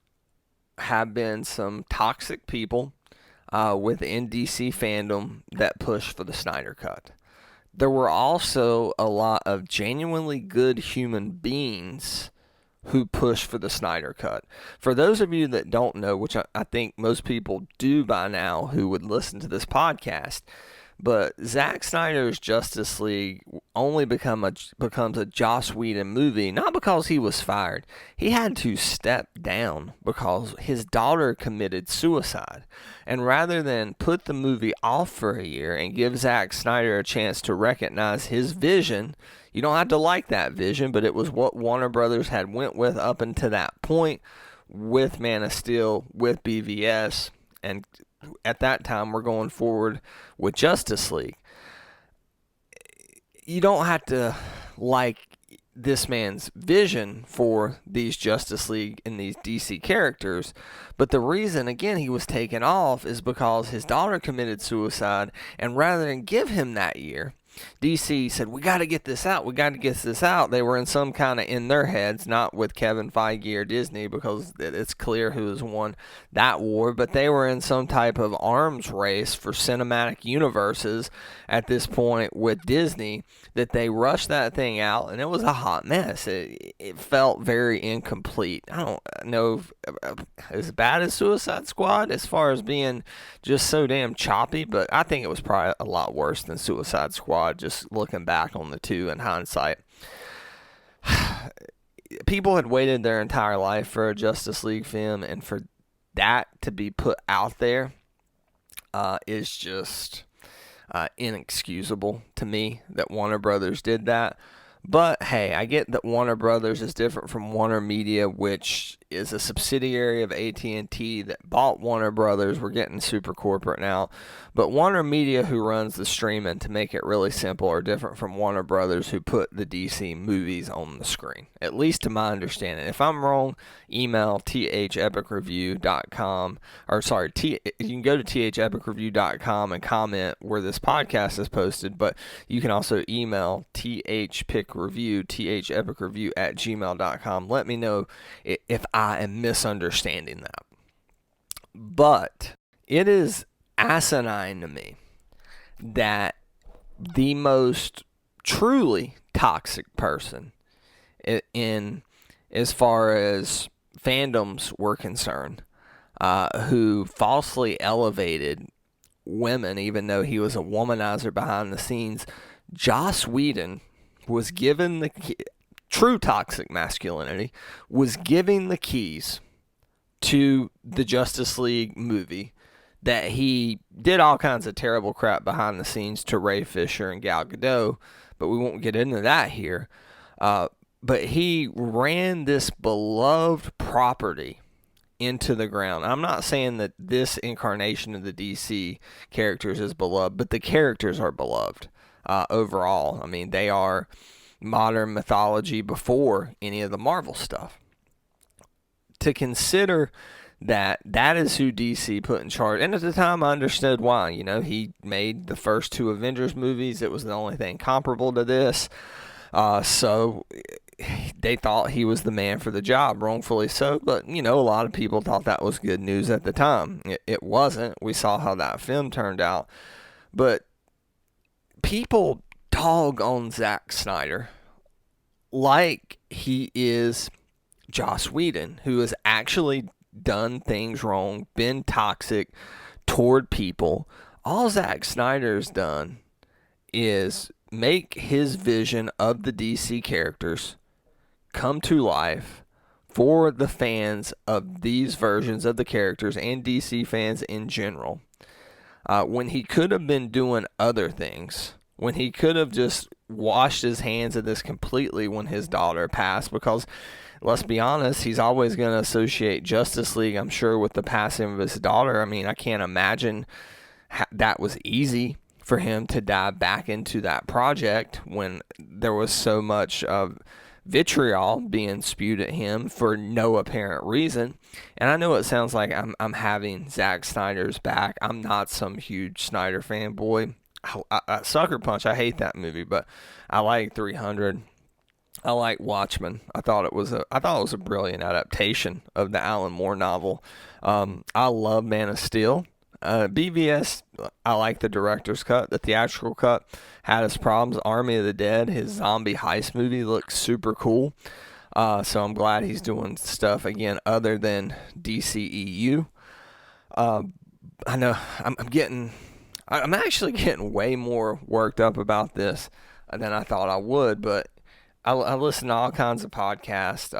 have been some toxic people within DC fandom that push for the Snyder Cut. There were also a lot of genuinely good human beings who pushed for the Snyder Cut. For those of you that don't know, which I think most people do by now who would listen to this podcast, but Zack Snyder's Justice League only becomes a Joss Whedon movie, not because he was fired. He had to step down because his daughter committed suicide. And rather than put the movie off for a year and give Zack Snyder a chance to recognize his vision, you don't have to like that vision, but it was what Warner Brothers had went with up until that point with Man of Steel, with BVS, and at that time we're going forward with Justice League. You don't have to like this man's vision for these Justice League and these DC characters, but the reason, again, he was taken off is because his daughter committed suicide, and rather than give him that year, DC said, we got to get this out. They were in some kind of, in their heads, not with Kevin Feige or Disney, because it's clear who has won that war, but they were in some type of arms race for cinematic universes at this point with Disney, that they rushed that thing out, and it was a hot mess. It felt very incomplete. I don't know if, as bad as Suicide Squad as far as being just so damn choppy, but I think it was probably a lot worse than Suicide Squad, just looking back on the two in hindsight. People had waited their entire life for a Justice League film, and for that to be put out there is just inexcusable to me that Warner Brothers did that. But hey, I get that Warner Brothers is different from Warner Media, which is a subsidiary of AT&T that bought Warner Brothers. We're getting super corporate now. But Warner Media, who runs the streaming, to make it really simple, are different from Warner Brothers, who put the DC movies on the screen, at least to my understanding. If I'm wrong, email thepicreview.com, or sorry, you can go to thepicreview.com and comment where this podcast is posted, but you can also email thepicreview@gmail.com. Let me know if I am misunderstanding that. But it is asinine to me that the most truly toxic person in as far as fandoms were concerned, who falsely elevated women even though he was a womanizer behind the scenes, Joss Whedon was given the true toxic masculinity, was giving the keys to the Justice League movie, that he did all kinds of terrible crap behind the scenes to Ray Fisher and Gal Gadot, but we won't get into that here. But he ran this beloved property into the ground. I'm not saying that this incarnation of the DC characters is beloved, but the characters are beloved overall. I mean, they are modern mythology before any of the Marvel stuff. To consider that is who DC put in charge. And at the time, I understood why. You know, he made the first two Avengers movies. It was the only thing comparable to this. So they thought he was the man for the job, wrongfully so. But, you know, a lot of people thought that was good news at the time. It wasn't. We saw how that film turned out. But people dog on Zack Snyder like he is Joss Whedon, who has actually done things wrong, been toxic toward people. All Zack Snyder's done is make his vision of the DC characters come to life for the fans of these versions of the characters and DC fans in general. When he could have been doing other things, when he could have just washed his hands of this completely when his daughter passed, because let's be honest, he's always going to associate Justice League, I'm sure, with the passing of his daughter. I mean, I can't imagine that was easy for him to dive back into that project when there was so much vitriol being spewed at him for no apparent reason. And I know it sounds like I'm having Zack Snyder's back. I'm not some huge Snyder fanboy. Sucker Punch, I hate that movie, but I like 300. I like Watchmen. I thought it was a brilliant adaptation of the Alan Moore novel. I love Man of Steel. BVS, I like the director's cut. The theatrical cut had its problems. Army of the Dead, his zombie heist movie, looks super cool. So I'm glad he's doing stuff again other than DCEU. I know I'm actually getting way more worked up about this than I thought I would, but I listen to all kinds of podcasts.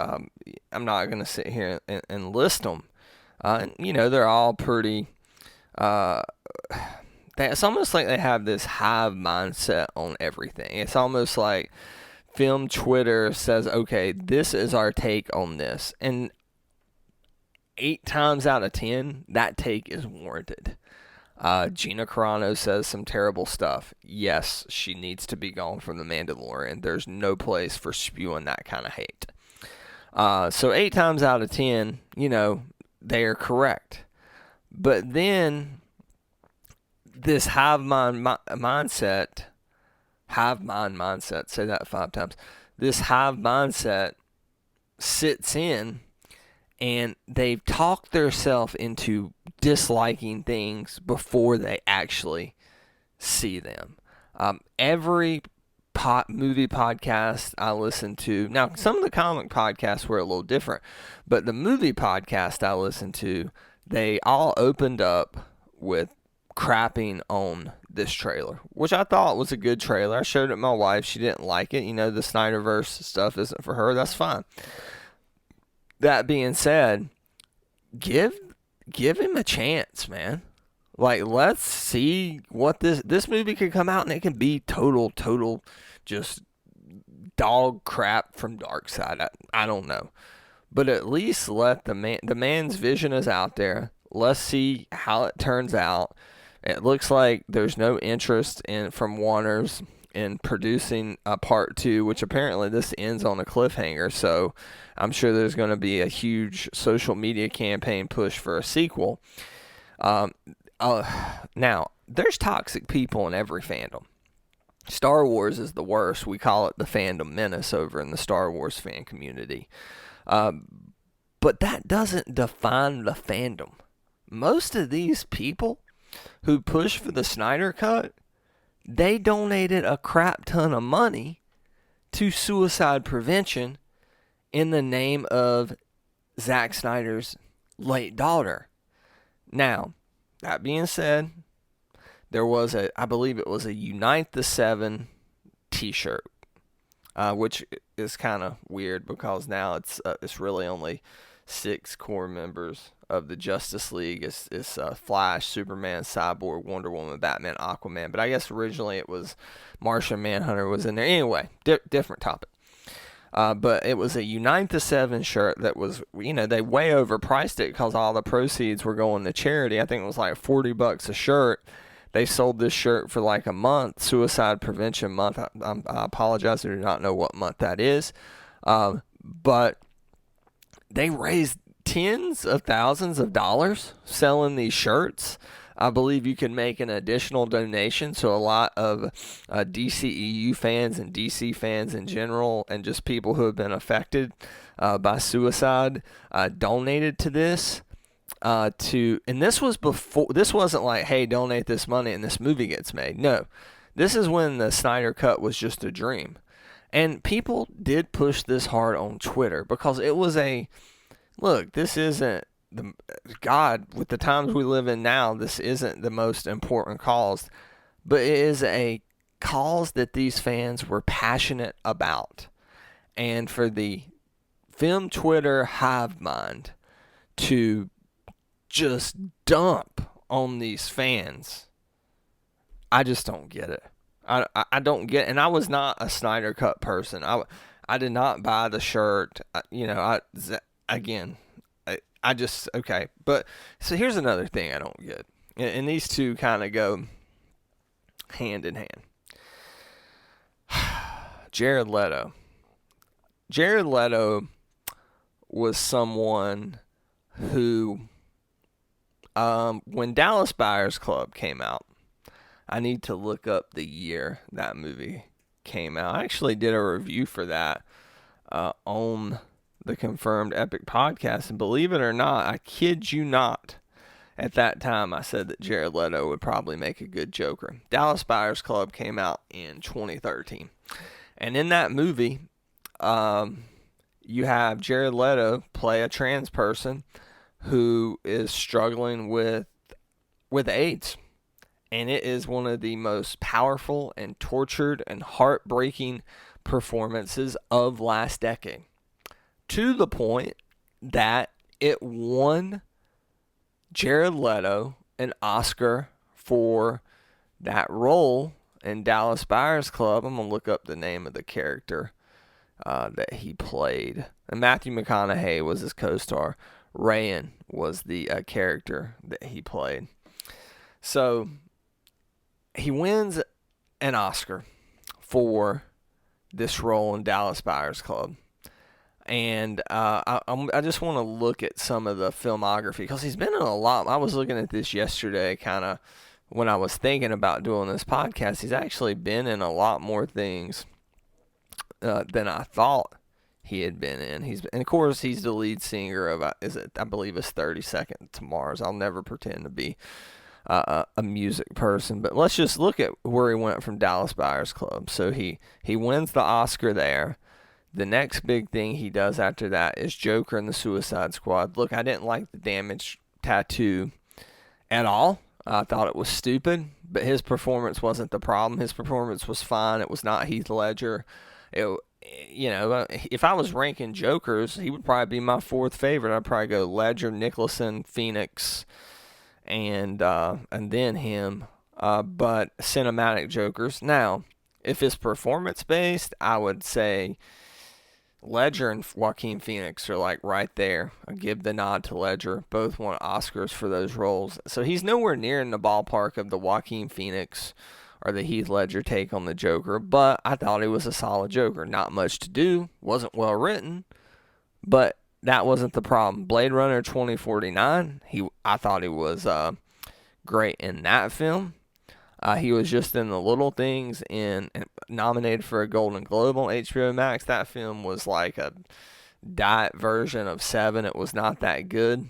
I'm not going to sit here and list them. They're all pretty. It's almost like they have this hive mindset on everything. It's almost like film Twitter says, okay, this is our take on this. And 8 times out of 10, that take is warranted. Gina Carano says some terrible stuff. Yes, she needs to be gone from The Mandalorian. There's no place for spewing that kind of hate. So 8 times out of 10, they are correct. But then this hive mind mindset, say that 5 times. This hive mindset sits in, and they've talked themselves into disliking things before they actually see them. Every movie podcast I listen to, now some of the comic podcasts were a little different, but the movie podcast I listened to, they all opened up with crapping on this trailer, which I thought was a good trailer. I showed it to my wife. She didn't like it. The Snyderverse stuff isn't for her. That's fine. That being said, give him a chance, man. Like, let's see what this movie could come out, and it can be total just dog crap from Darkseid. I don't know. But at least let the man's vision is out there. Let's see how it turns out. It looks like there's no interest from Warner's in producing a part 2, which apparently this ends on a cliffhanger. So I'm sure there's going to be a huge social media campaign push for a sequel. Now, there's toxic people in every fandom. Star Wars is the worst. We call it the fandom menace over in the Star Wars fan community. But that doesn't define the fandom. Most of these people who push for the Snyder Cut, they donated a crap ton of money to suicide prevention in the name of Zack Snyder's late daughter. Now, that being said, there was I believe it was a Unite the Seven t-shirt, which is kind of weird because now it's really only 6 core members of the Justice League. It's Flash, Superman, Cyborg, Wonder Woman, Batman, Aquaman. But I guess originally it was Martian Manhunter was in there. Anyway, different topic. But it was a Unite the Seven shirt that was, they way overpriced it because all the proceeds were going to charity. I think it was like $40 a shirt. They sold this shirt for like a month, Suicide Prevention Month. I apologize, I do not know what month that is. But they raised tens of thousands of dollars selling these shirts. I believe you can make an additional donation. So a lot of DCEU fans and DC fans in general, and just people who have been affected by suicide, donated to this. And this was before. This wasn't like, hey, donate this money and this movie gets made. No, this is when the Snyder Cut was just a dream, and people did push this hard on Twitter because it was look. This isn't with the times we live in now, this isn't the most important cause, but it is a cause that these fans were passionate about. And for the film Twitter hive mind to just dump on these fans, I just don't get it. I don't get it. And I was not a Snyder Cut person. I did not buy the shirt. Okay. But so here's another thing I don't get. And these two kind of go hand in hand. Jared Leto. Jared Leto was someone who, when Dallas Buyers Club came out, I need to look up the year that movie came out. I actually did a review for that on the Confirmed Epic podcast, and believe it or not, I kid you not, at that time I said that Jared Leto would probably make a good Joker. Dallas Buyers Club came out in 2013, and in that movie, you have Jared Leto play a trans person who is struggling with AIDS. And it is one of the most powerful and tortured and heartbreaking performances of last decade. To the point that it won Jared Leto an Oscar for that role in Dallas Buyers Club. I'm going to look up the name of the character that he played. And Matthew McConaughey was his co-star. Rayan was the character that he played. So he wins an Oscar for this role in Dallas Buyers Club. And I just want to look at some of the filmography because he's been in a lot. I was looking at this yesterday kind of when I was thinking about doing this podcast. He's actually been in a lot more things than I thought he had been in. And of course, he's the lead singer of, I believe it's 30 Seconds to Mars. I'll never pretend to be a music person, but let's just look at where he went from Dallas Buyers Club. So he wins the Oscar there. The next big thing he does after that is Joker and the Suicide Squad. Look, I didn't like the damage tattoo at all. I thought it was stupid, but his performance wasn't the problem. His performance was fine. It was not Heath Ledger. If I was ranking Jokers, he would probably be my fourth favorite. I'd probably go Ledger, Nicholson, Phoenix, and then him. But cinematic Jokers. Now, if it's performance based, I would say Ledger and Joaquin Phoenix are like right there. I give the nod to Ledger. Both won Oscars for those roles. So he's nowhere near in the ballpark of the Joaquin Phoenix or the Heath Ledger take on the Joker, but I thought he was a solid Joker. Not much to do, wasn't well written, but that wasn't the problem. Blade Runner 2049, I thought he was great in that film. He was just in The Little Things and nominated for a Golden Globe on HBO Max. That film was like a diet version of Seven. It was not that good.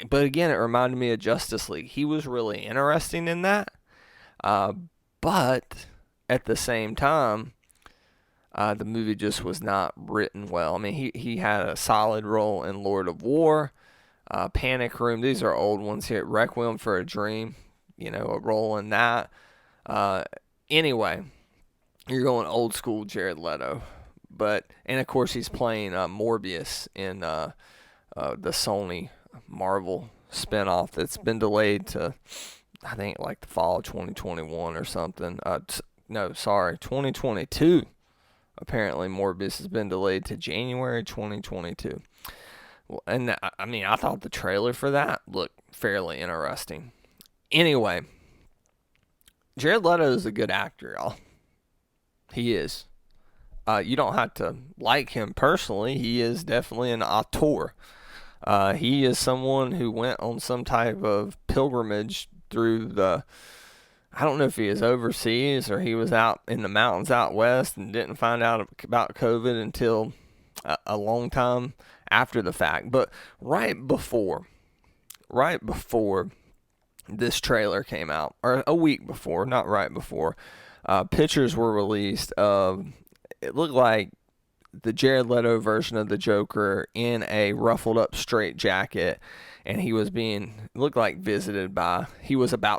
But again, it reminded me of Justice League. He was really interesting in that. But at the same time, the movie just was not written well. I mean, he had a solid role in Lord of War, Panic Room. These are old ones here. Requiem for a Dream, a role in that. Anyway, you're going old school Jared Leto. And of course, he's playing Morbius in the Sony Marvel spinoff that's been delayed to, I think, like the fall of 2021 or something. 2022. Apparently, Morbius has been delayed to January 2022. Well, and I thought the trailer for that looked fairly interesting. Anyway, Jared Leto is a good actor, y'all. He is. You don't have to like him personally. He is definitely an auteur. He is someone who went on some type of pilgrimage through I don't know if he is overseas or he was out in the mountains out west and didn't find out about COVID until a long time after the fact. But right before this trailer came out, or a week before, not right before, pictures were released of, it looked like the Jared Leto version of the Joker in a ruffled up straight jacket, and he was about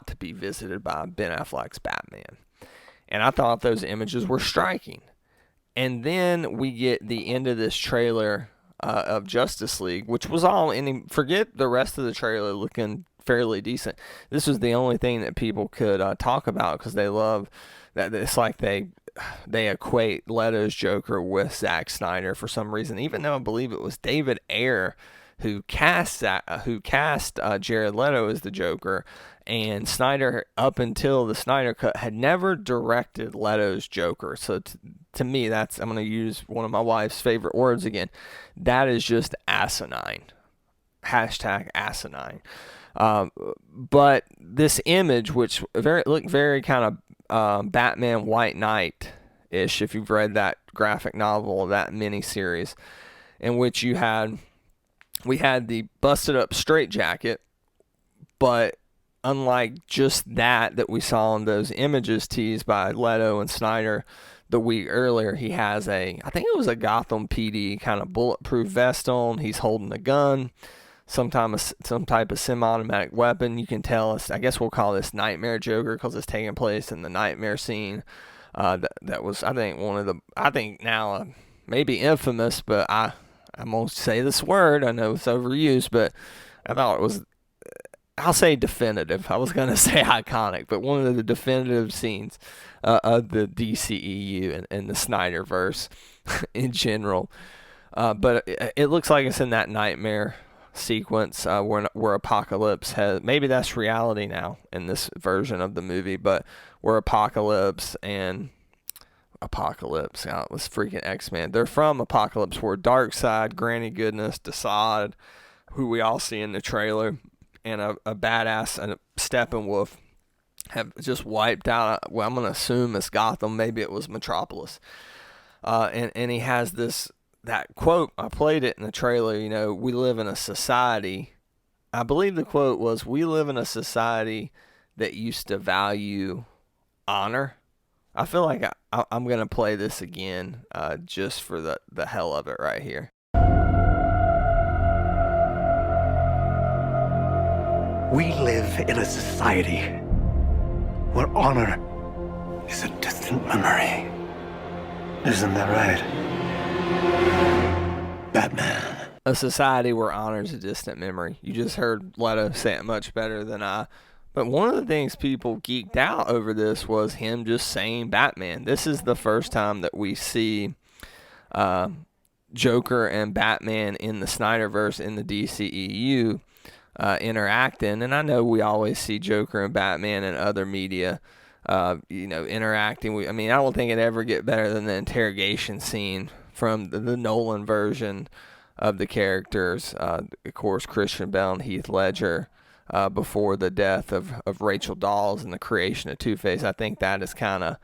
to be visited by Ben Affleck's Batman. And I thought those images were striking. And then we get the end of this trailer of Justice League, which was all, and forget the rest of the trailer looking fairly decent. This was the only thing that people could talk about because they love that. It's like they equate Leto's Joker with Zack Snyder for some reason, even though I believe it was David Ayer who cast Jared Leto as the Joker, and Snyder, up until the Snyder Cut, had never directed Leto's Joker. So to me, I'm going to use one of my wife's favorite words again. That is just asinine. #asinine. But this image, which looked very kind of Batman White Knight-ish, if you've read that graphic novel, that miniseries, in which we had the busted up straitjacket, but unlike just that we saw in those images teased by Leto and Snyder, the week earlier, he has I think it was a Gotham PD kind of bulletproof vest on. He's holding a gun, some type of semi-automatic weapon. You can tell us, I guess we'll call this Nightmare Joker because it's taking place in the nightmare scene. That was, I think, now maybe infamous, but I'm going to say this word. I know it's overused, but I thought it was, I'll say definitive. I was going to say iconic, but one of the definitive scenes of the DCEU and the Snyderverse in general. But it looks like it's in that nightmare sequence where Apocalypse has, maybe that's reality now in this version of the movie, but where Apocalypse, this freaking X-Men, they're from Apocalypse, where Darkseid, Granny Goodness, Desaad, who we all see in the trailer, and a badass and Steppenwolf have just wiped out, well, I'm going to assume it's Gotham, maybe it was Metropolis. And he has that quote, I played it in the trailer, we live in a society, I believe the quote was, we live in a society that used to value honor. I feel like I'm going to play this again just for the hell of it right here. We live in a society where honor is a distant memory. Isn't that right, Batman? A society where honor is a distant memory. You just heard Leto say it much better than I. But one of the things people geeked out over this was him just saying Batman. This is the first time that we see Joker and Batman in the Snyderverse in the DCEU interacting. And I know we always see Joker and Batman in other media, interacting. I don't think it'd ever get better than the interrogation scene from the Nolan version of the characters. Of course, Christian Bale and Heath Ledger. Before the death of Rachel Dawes and the creation of Two-Face. I think that is kind of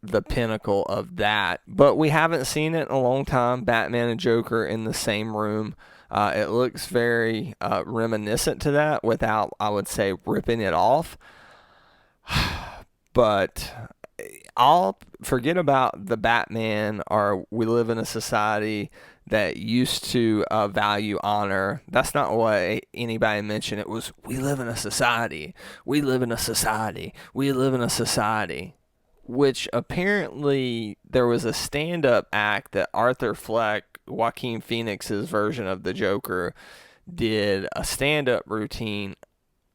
the pinnacle of that. But we haven't seen it in a long time, Batman and Joker in the same room. It looks very reminiscent to that without, I would say, ripping it off. But I'll forget about the Batman, or we live in a society that used to value honor. That's not what anybody mentioned. It was, we live in a society. We live in a society. We live in a society. Which apparently there was a stand-up act that Arthur Fleck, Joaquin Phoenix's version of the Joker, did a stand-up routine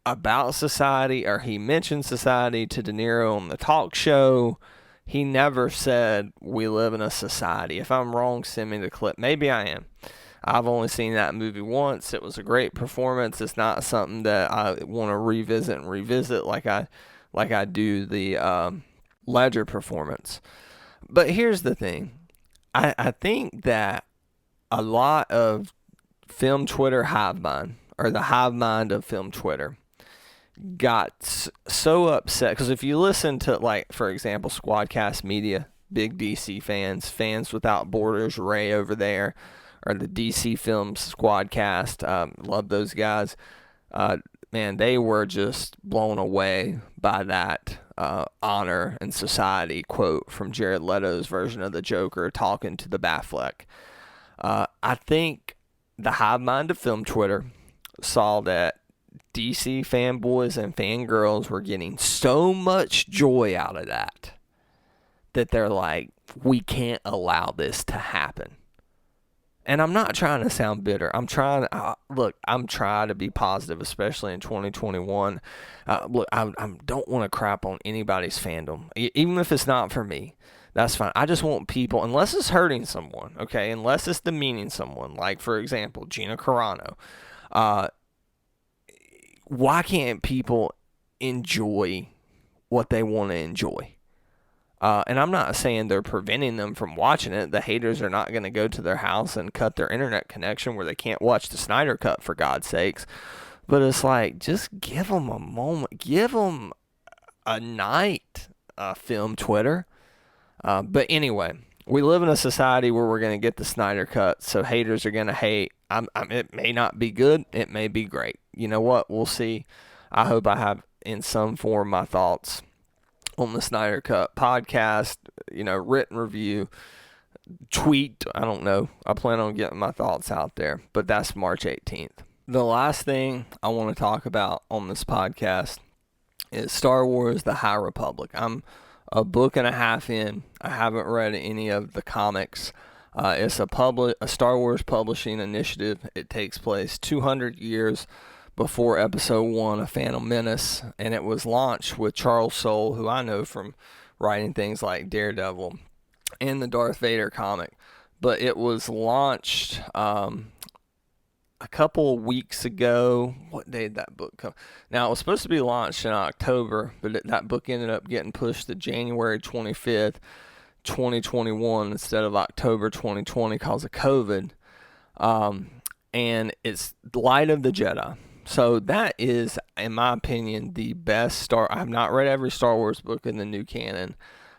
about society, or he mentioned society to De Niro on the talk show. He never said, we live in a society. If I'm wrong, send me the clip. Maybe I am. I've only seen that movie once. It was a great performance. It's not something that I want to revisit like I do the Ledger performance. But here's the thing. I think that a lot of film Twitter hive mind, or the hive mind of film Twitter, got so upset because if you listen to, like, for example, Squadcast Media, big DC fans Without Borders, Ray over there, or the DC Films Squadcast, love those guys. Man, they were just blown away by that honor and society quote from Jared Leto's version of the Joker talking to the Batfleck. I think the hive mind of film Twitter saw that DC fanboys and fangirls were getting so much joy out of that they're like, we can't allow this to happen. And I'm not trying to sound bitter. I'm trying to be positive, especially in 2021. Look, I don't want to crap on anybody's fandom, even if it's not for me. That's fine. I just want people, unless it's hurting someone, okay, unless it's demeaning someone, like, for example, Gina Carano. Why can't people enjoy what they want to enjoy? And I'm not saying they're preventing them from watching it. The haters are not going to go to their house and cut their internet connection where they can't watch the Snyder Cut, for God's sakes. But it's like, just give them a moment. Give them a night, film Twitter. But anyway, we live in a society where we're going to get the Snyder Cut, so haters are going to hate. It may not be good. It may be great. You know what? We'll see. I hope I have, in some form, my thoughts on the Snyder Cut podcast, written review, tweet. I don't know. I plan on getting my thoughts out there, but that's March 18th. The last thing I want to talk about on this podcast is Star Wars The High Republic. I'm a book and a half in. I haven't read any of the comics. It's a Star Wars publishing initiative. It takes place 200 years before Episode 1, A Phantom Menace, and it was launched with Charles Soule, who I know from writing things like Daredevil and the Darth Vader comic. But it was launched a couple of weeks ago. What day did that book come? Now, it was supposed to be launched in October, but that book ended up getting pushed to January 25th, 2021 instead of October 2020 because of COVID. And it's Light of the Jedi. So that is, in my opinion, the best I have not read every Star Wars book in the new canon.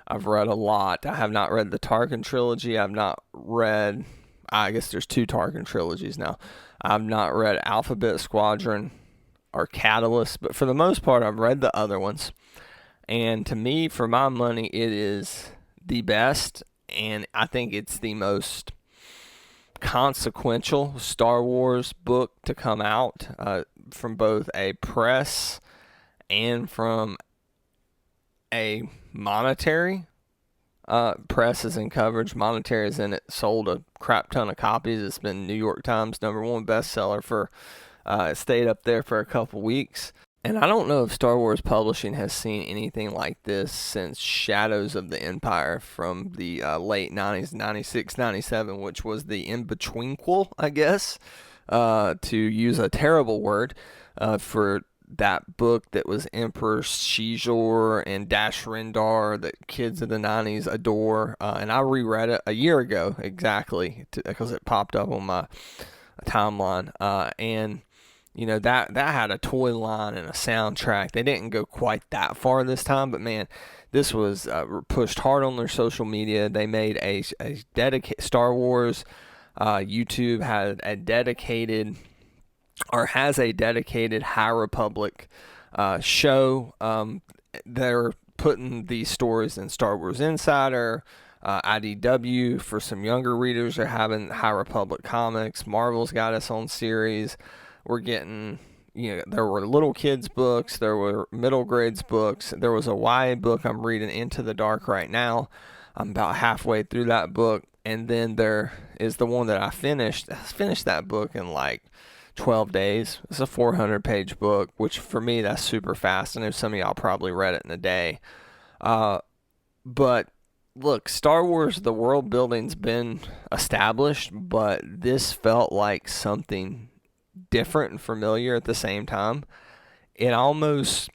I've read a lot. I have not read the Tarkin trilogy. I've not read, I guess there's 2 Tarkin trilogies now. I've not read Alphabet Squadron or Catalyst, but for the most part, I've read the other ones. And to me, for my money, it is the best, and I think it's the most consequential Star Wars book to come out from both a press and from a monetary. Press is in coverage, monetary is in it. Sold a crap ton of copies. It's been New York Times #1 bestseller for it stayed up there for a couple weeks. And I don't know if Star Wars publishing has seen anything like this since Shadows of the Empire from the late 90s, 96, 97, which was the in-betweenquel, I guess, to use a terrible word, for that book that was Emperor Caesar and Dash Rendar that kids of the 90s adore. And I reread it a year ago exactly because it popped up on my timeline. And that had a toy line and a soundtrack. They didn't go quite that far this time, but man, this was pushed hard on their social media. They made a dedicated Star Wars. YouTube had a dedicated, or has a dedicated High Republic show. They're putting these stories in Star Wars Insider, IDW. For some younger readers, they're having High Republic comics. Marvel's got its own series. We're getting, there were little kids books, there were middle grades books, there was a YA book I'm reading, Into the Dark, right now. I'm about halfway through that book, and then there is the one that I finished. I finished that book in like 12 days. It's a 400-page book, which for me, that's super fast. I know some of y'all probably read it in a day. But look, Star Wars, the world building's been established, but this felt like something different and familiar at the same time. It almost,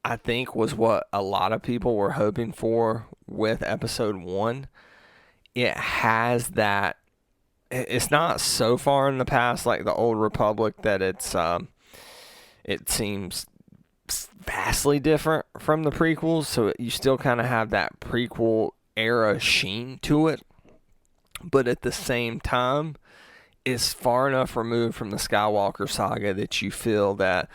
I think, was what a lot of people were hoping for with Episode 1. It has that, it's not so far in the past like the Old Republic that it seems vastly different from the prequels, so you still kind of have that prequel era sheen to it, but at the same time, it's far enough removed from the Skywalker saga that you feel that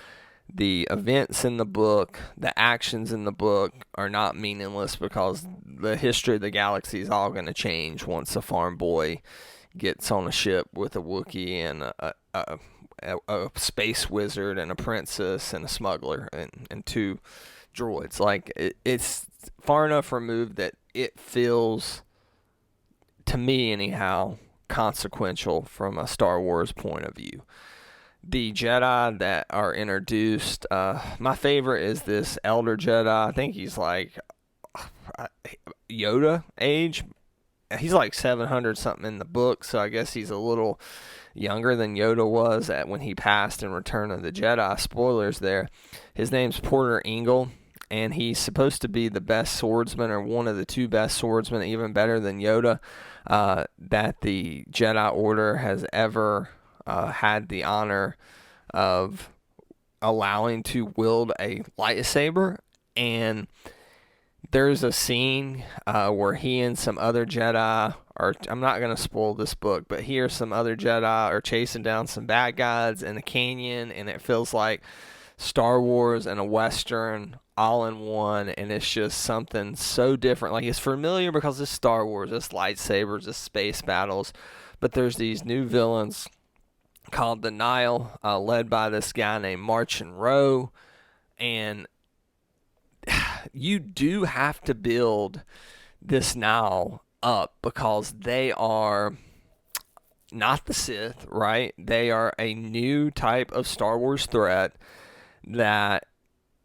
the events in the book, the actions in the book are not meaningless because the history of the galaxy is all going to change once a farm boy gets on a ship with a Wookiee and a space wizard and a princess and a smuggler and 2 droids. Like, it's far enough removed that it feels, to me anyhow, consequential from a Star Wars point of view. The Jedi that are introduced, my favorite is this Elder Jedi. I think he's like Yoda age. He's like 700 something in the book, so I guess he's a little younger than Yoda was when he passed in Return of the Jedi. Spoilers there. His name's Porter Engle, and he's supposed to be the best swordsman, or one of the 2 best swordsmen, even better than Yoda, that the Jedi Order has ever had the honor of allowing to wield a lightsaber. And there's a scene where he and some other Jedi, or I'm not going to spoil this book, but he or some other Jedi are chasing down some bad guys in a canyon, and it feels like Star Wars and a Western all in one, and it's just something so different. Like, it's familiar because it's Star Wars, it's lightsabers, it's space battles, but there's these new villains called the Nile, led by this guy named Marchin Rowe, and you do have to build this Nile up because they are not the Sith, right? They are a new type of Star Wars threat that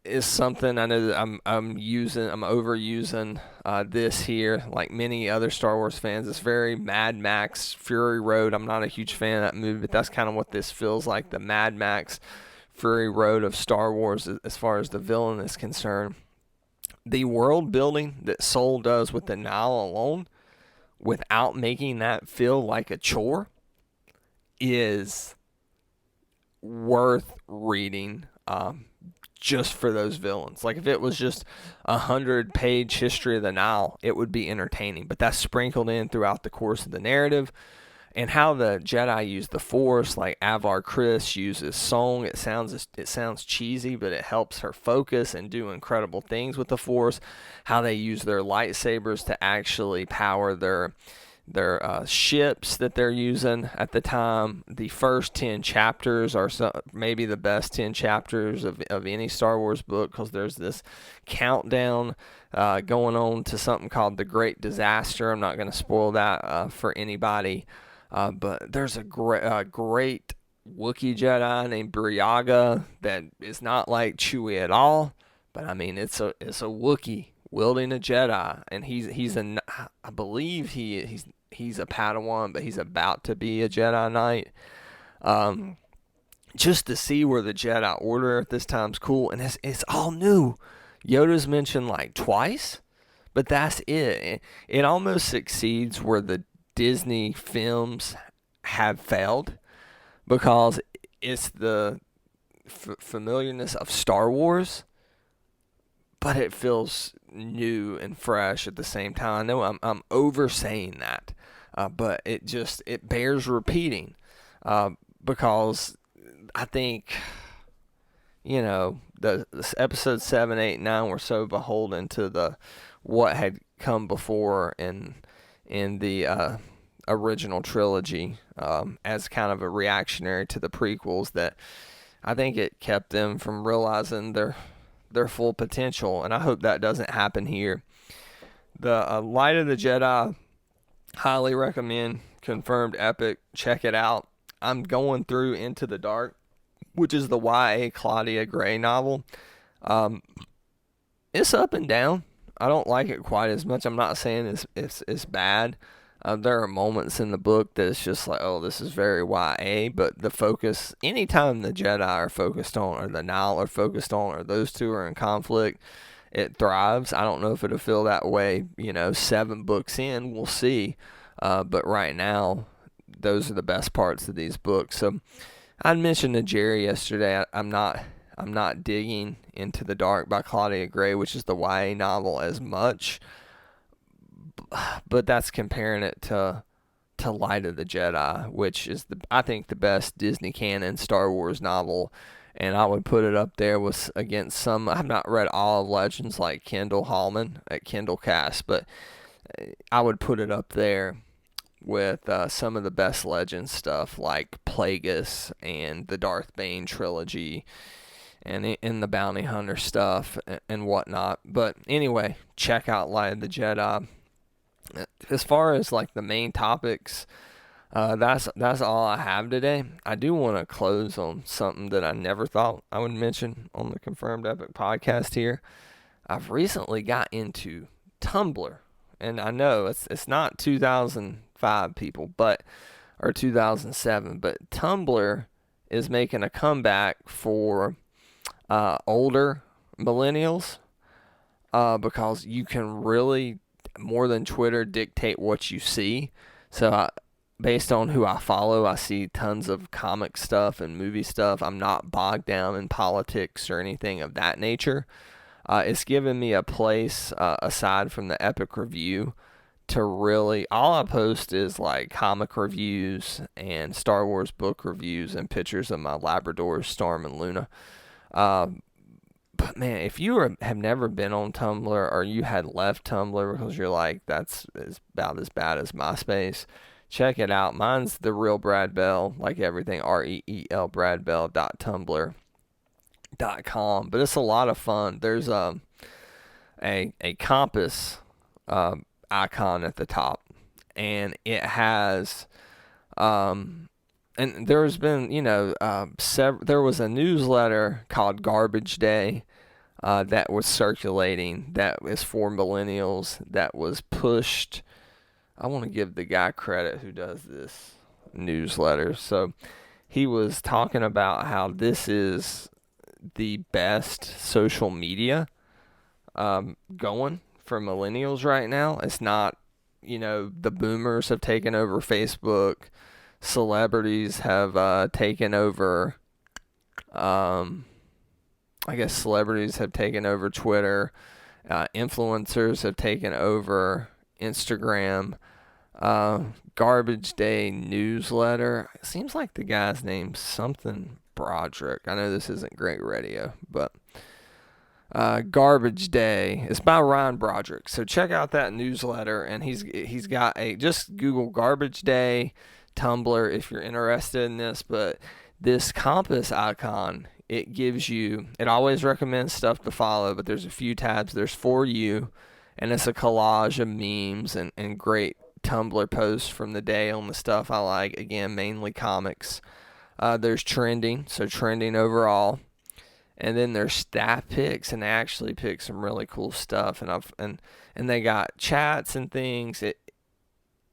is something I know that I'm overusing this here, like many other Star Wars fans. It's very Mad Max Fury Road. I'm not a huge fan of that movie, but that's kind of what this feels like, the Mad Max Fury Road of Star Wars as far as the villain is concerned. The world building that Soul does with the Nile alone, without making that feel like a chore, is worth reading just for those villains. Like, if it was just 100-page history of the Nile, it would be entertaining, but that's sprinkled in throughout the course of the narrative. And how the Jedi use the Force, like Avar Kriss uses song. It sounds cheesy, but it helps her focus and do incredible things with the Force. How they use their lightsabers to actually power their ships that they're using at the time. The first 10 chapters are maybe the best 10 chapters of any Star Wars book, because there's this countdown going on to something called the Great Disaster. I'm not going to spoil that for anybody. But there's a great Wookiee Jedi named Briaga that is not like Chewie at all, but I mean it's a Wookiee wielding a Jedi, and I believe he's a Padawan, but he's about to be a Jedi Knight. Just to see where the Jedi Order at this time's cool, and it's all new. Yoda's mentioned like twice, but that's it. It almost succeeds where the Disney films have failed, because it's the familiarness of Star Wars, but it feels new and fresh at the same time. I know I'm oversaying that, but it bears repeating, because I think, the episode 7, 8, 9 were so beholden to what had come before in the original trilogy, as kind of a reactionary to the prequels, that I think it kept them from realizing their full potential, and I hope that doesn't happen here. The Light of the Jedi, highly recommend, confirmed epic, check it out. I'm going through Into the Dark, which is the YA Claudia Gray novel. It's up and down. I don't like it quite as much. I'm not saying it's bad. There are moments in the book that it's just like, oh, this is very YA, but the focus, anytime the Jedi are focused on, or the Nile are focused on, or those two are in conflict, it thrives. I don't know if it'll feel that way, 7 books in, we'll see. But right now, those are the best parts of these books. So I mentioned to Jerry yesterday, I'm not digging Into the Dark by Claudia Gray, which is the YA novel, as much. But that's comparing it to Light of the Jedi, which is I think the best Disney canon Star Wars novel, and I would put it up there against some. I've not read all of Legends like Kendall Hallman at Kindlecast, but I would put it up there with some of the best Legends stuff like Plagueis and the Darth Bane trilogy, and in the Bounty Hunter stuff and whatnot. But anyway, check out Light of the Jedi. As far as like the main topics, that's all I have today. I do want to close on something that I never thought I would mention on the Confirmed Epic podcast here. I've recently got into Tumblr, and I know it's not 2005 people, or 2007, but Tumblr is making a comeback for older millennials, because you can really, more than Twitter, dictate what you see. So based on who I follow, I see tons of comic stuff and movie stuff. I'm not bogged down in politics or anything of that nature. It's given me a place, aside from the Epic Review, to really, all I post is like comic reviews and Star Wars book reviews and pictures of my Labradors, Storm and Luna. But man, if you have never been on Tumblr, or you had left Tumblr because you're like, that's about as bad as MySpace, check it out. Mine's The Real Brad Bell, like everything, REEL bradbell.tumblr.com. But it's a lot of fun. There's a compass icon at the top, and it has and there's been, there was a newsletter called Garbage Day that was circulating, that is for millennials, that was pushed. I want to give the guy credit who does this newsletter. So he was talking about how this is the best social media going for millennials right now. It's not, the boomers have taken over Facebook. Celebrities have taken over, celebrities have taken over Twitter. Influencers have taken over Instagram. Garbage Day newsletter. It seems like the guy's name's something Broderick. I know this isn't great radio, but Garbage Day is by Ryan Broderick. So check out that newsletter, and he's got just Google Garbage Day Tumblr if you're interested in this. But this compass icon, it always recommends stuff to follow, but there's a few tabs. There's For You, and it's a collage of memes and great Tumblr posts from the day on the stuff I like. Again, mainly comics. There's Trending, so trending overall. And then there's staff picks, and they actually pick some really cool stuff. And they got chats and things.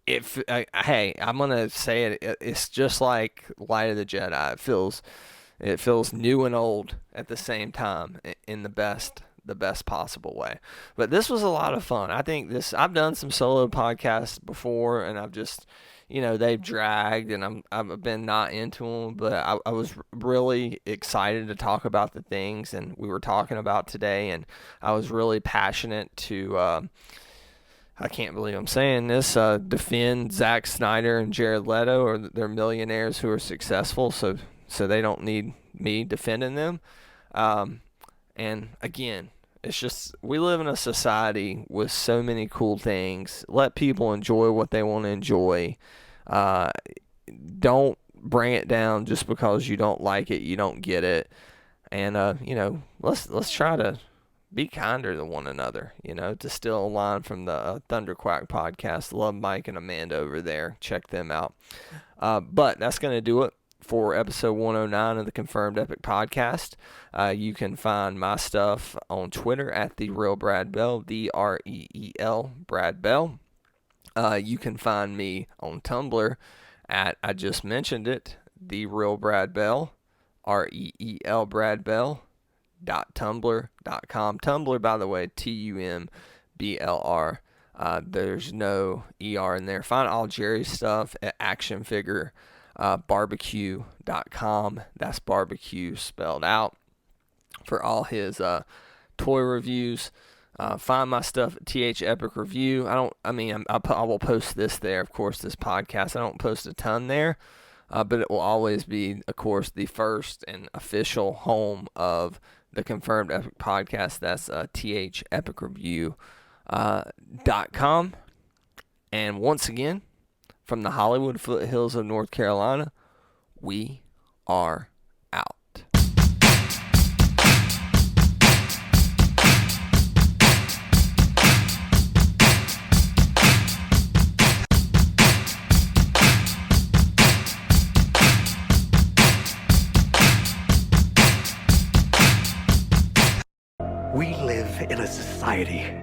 Hey, I'm gonna say it. It's just like Light of the Jedi. It feels new and old at the same time, in the best possible way. But this was a lot of fun. I think I've done some solo podcasts before, and I've just, they've dragged, and I've been not into them. But I was really excited to talk about the things, and we were talking about today, and I was really passionate to. I can't believe I'm saying this, defend Zack Snyder and Jared Leto, or they're millionaires who are successful, so they don't need me defending them. And again, it's just, we live in a society with so many cool things. Let people enjoy what they want to enjoy. Don't bring it down just because you don't like it, you don't get it. And, let's try to be kinder to one another, to steal a line from the Thunderquack podcast. Love Mike and Amanda over there. Check them out. But that's going to do it for episode 109 of the Confirmed Epic podcast. You can find my stuff on Twitter at The Real Brad Bell, DREEL Brad Bell. You can find me on Tumblr at, I just mentioned it, The Real Brad Bell, REEL Brad Bell. .tumblr.com. Tumblr, by the way, TUMBLR. There's no ER in there. Find all Jerry's stuff at actionfigurebarbecue.com. That's barbecue spelled out, for all his toy reviews. Find my stuff at TH Epic Review. I will post this there, of course, this podcast. I don't post a ton there, but it will always be, of course, the first and official home of the Confirmed Epic podcast. That's thepicreview.com. And once again, from the Hollywood foothills of North Carolina, we are out. We live in a society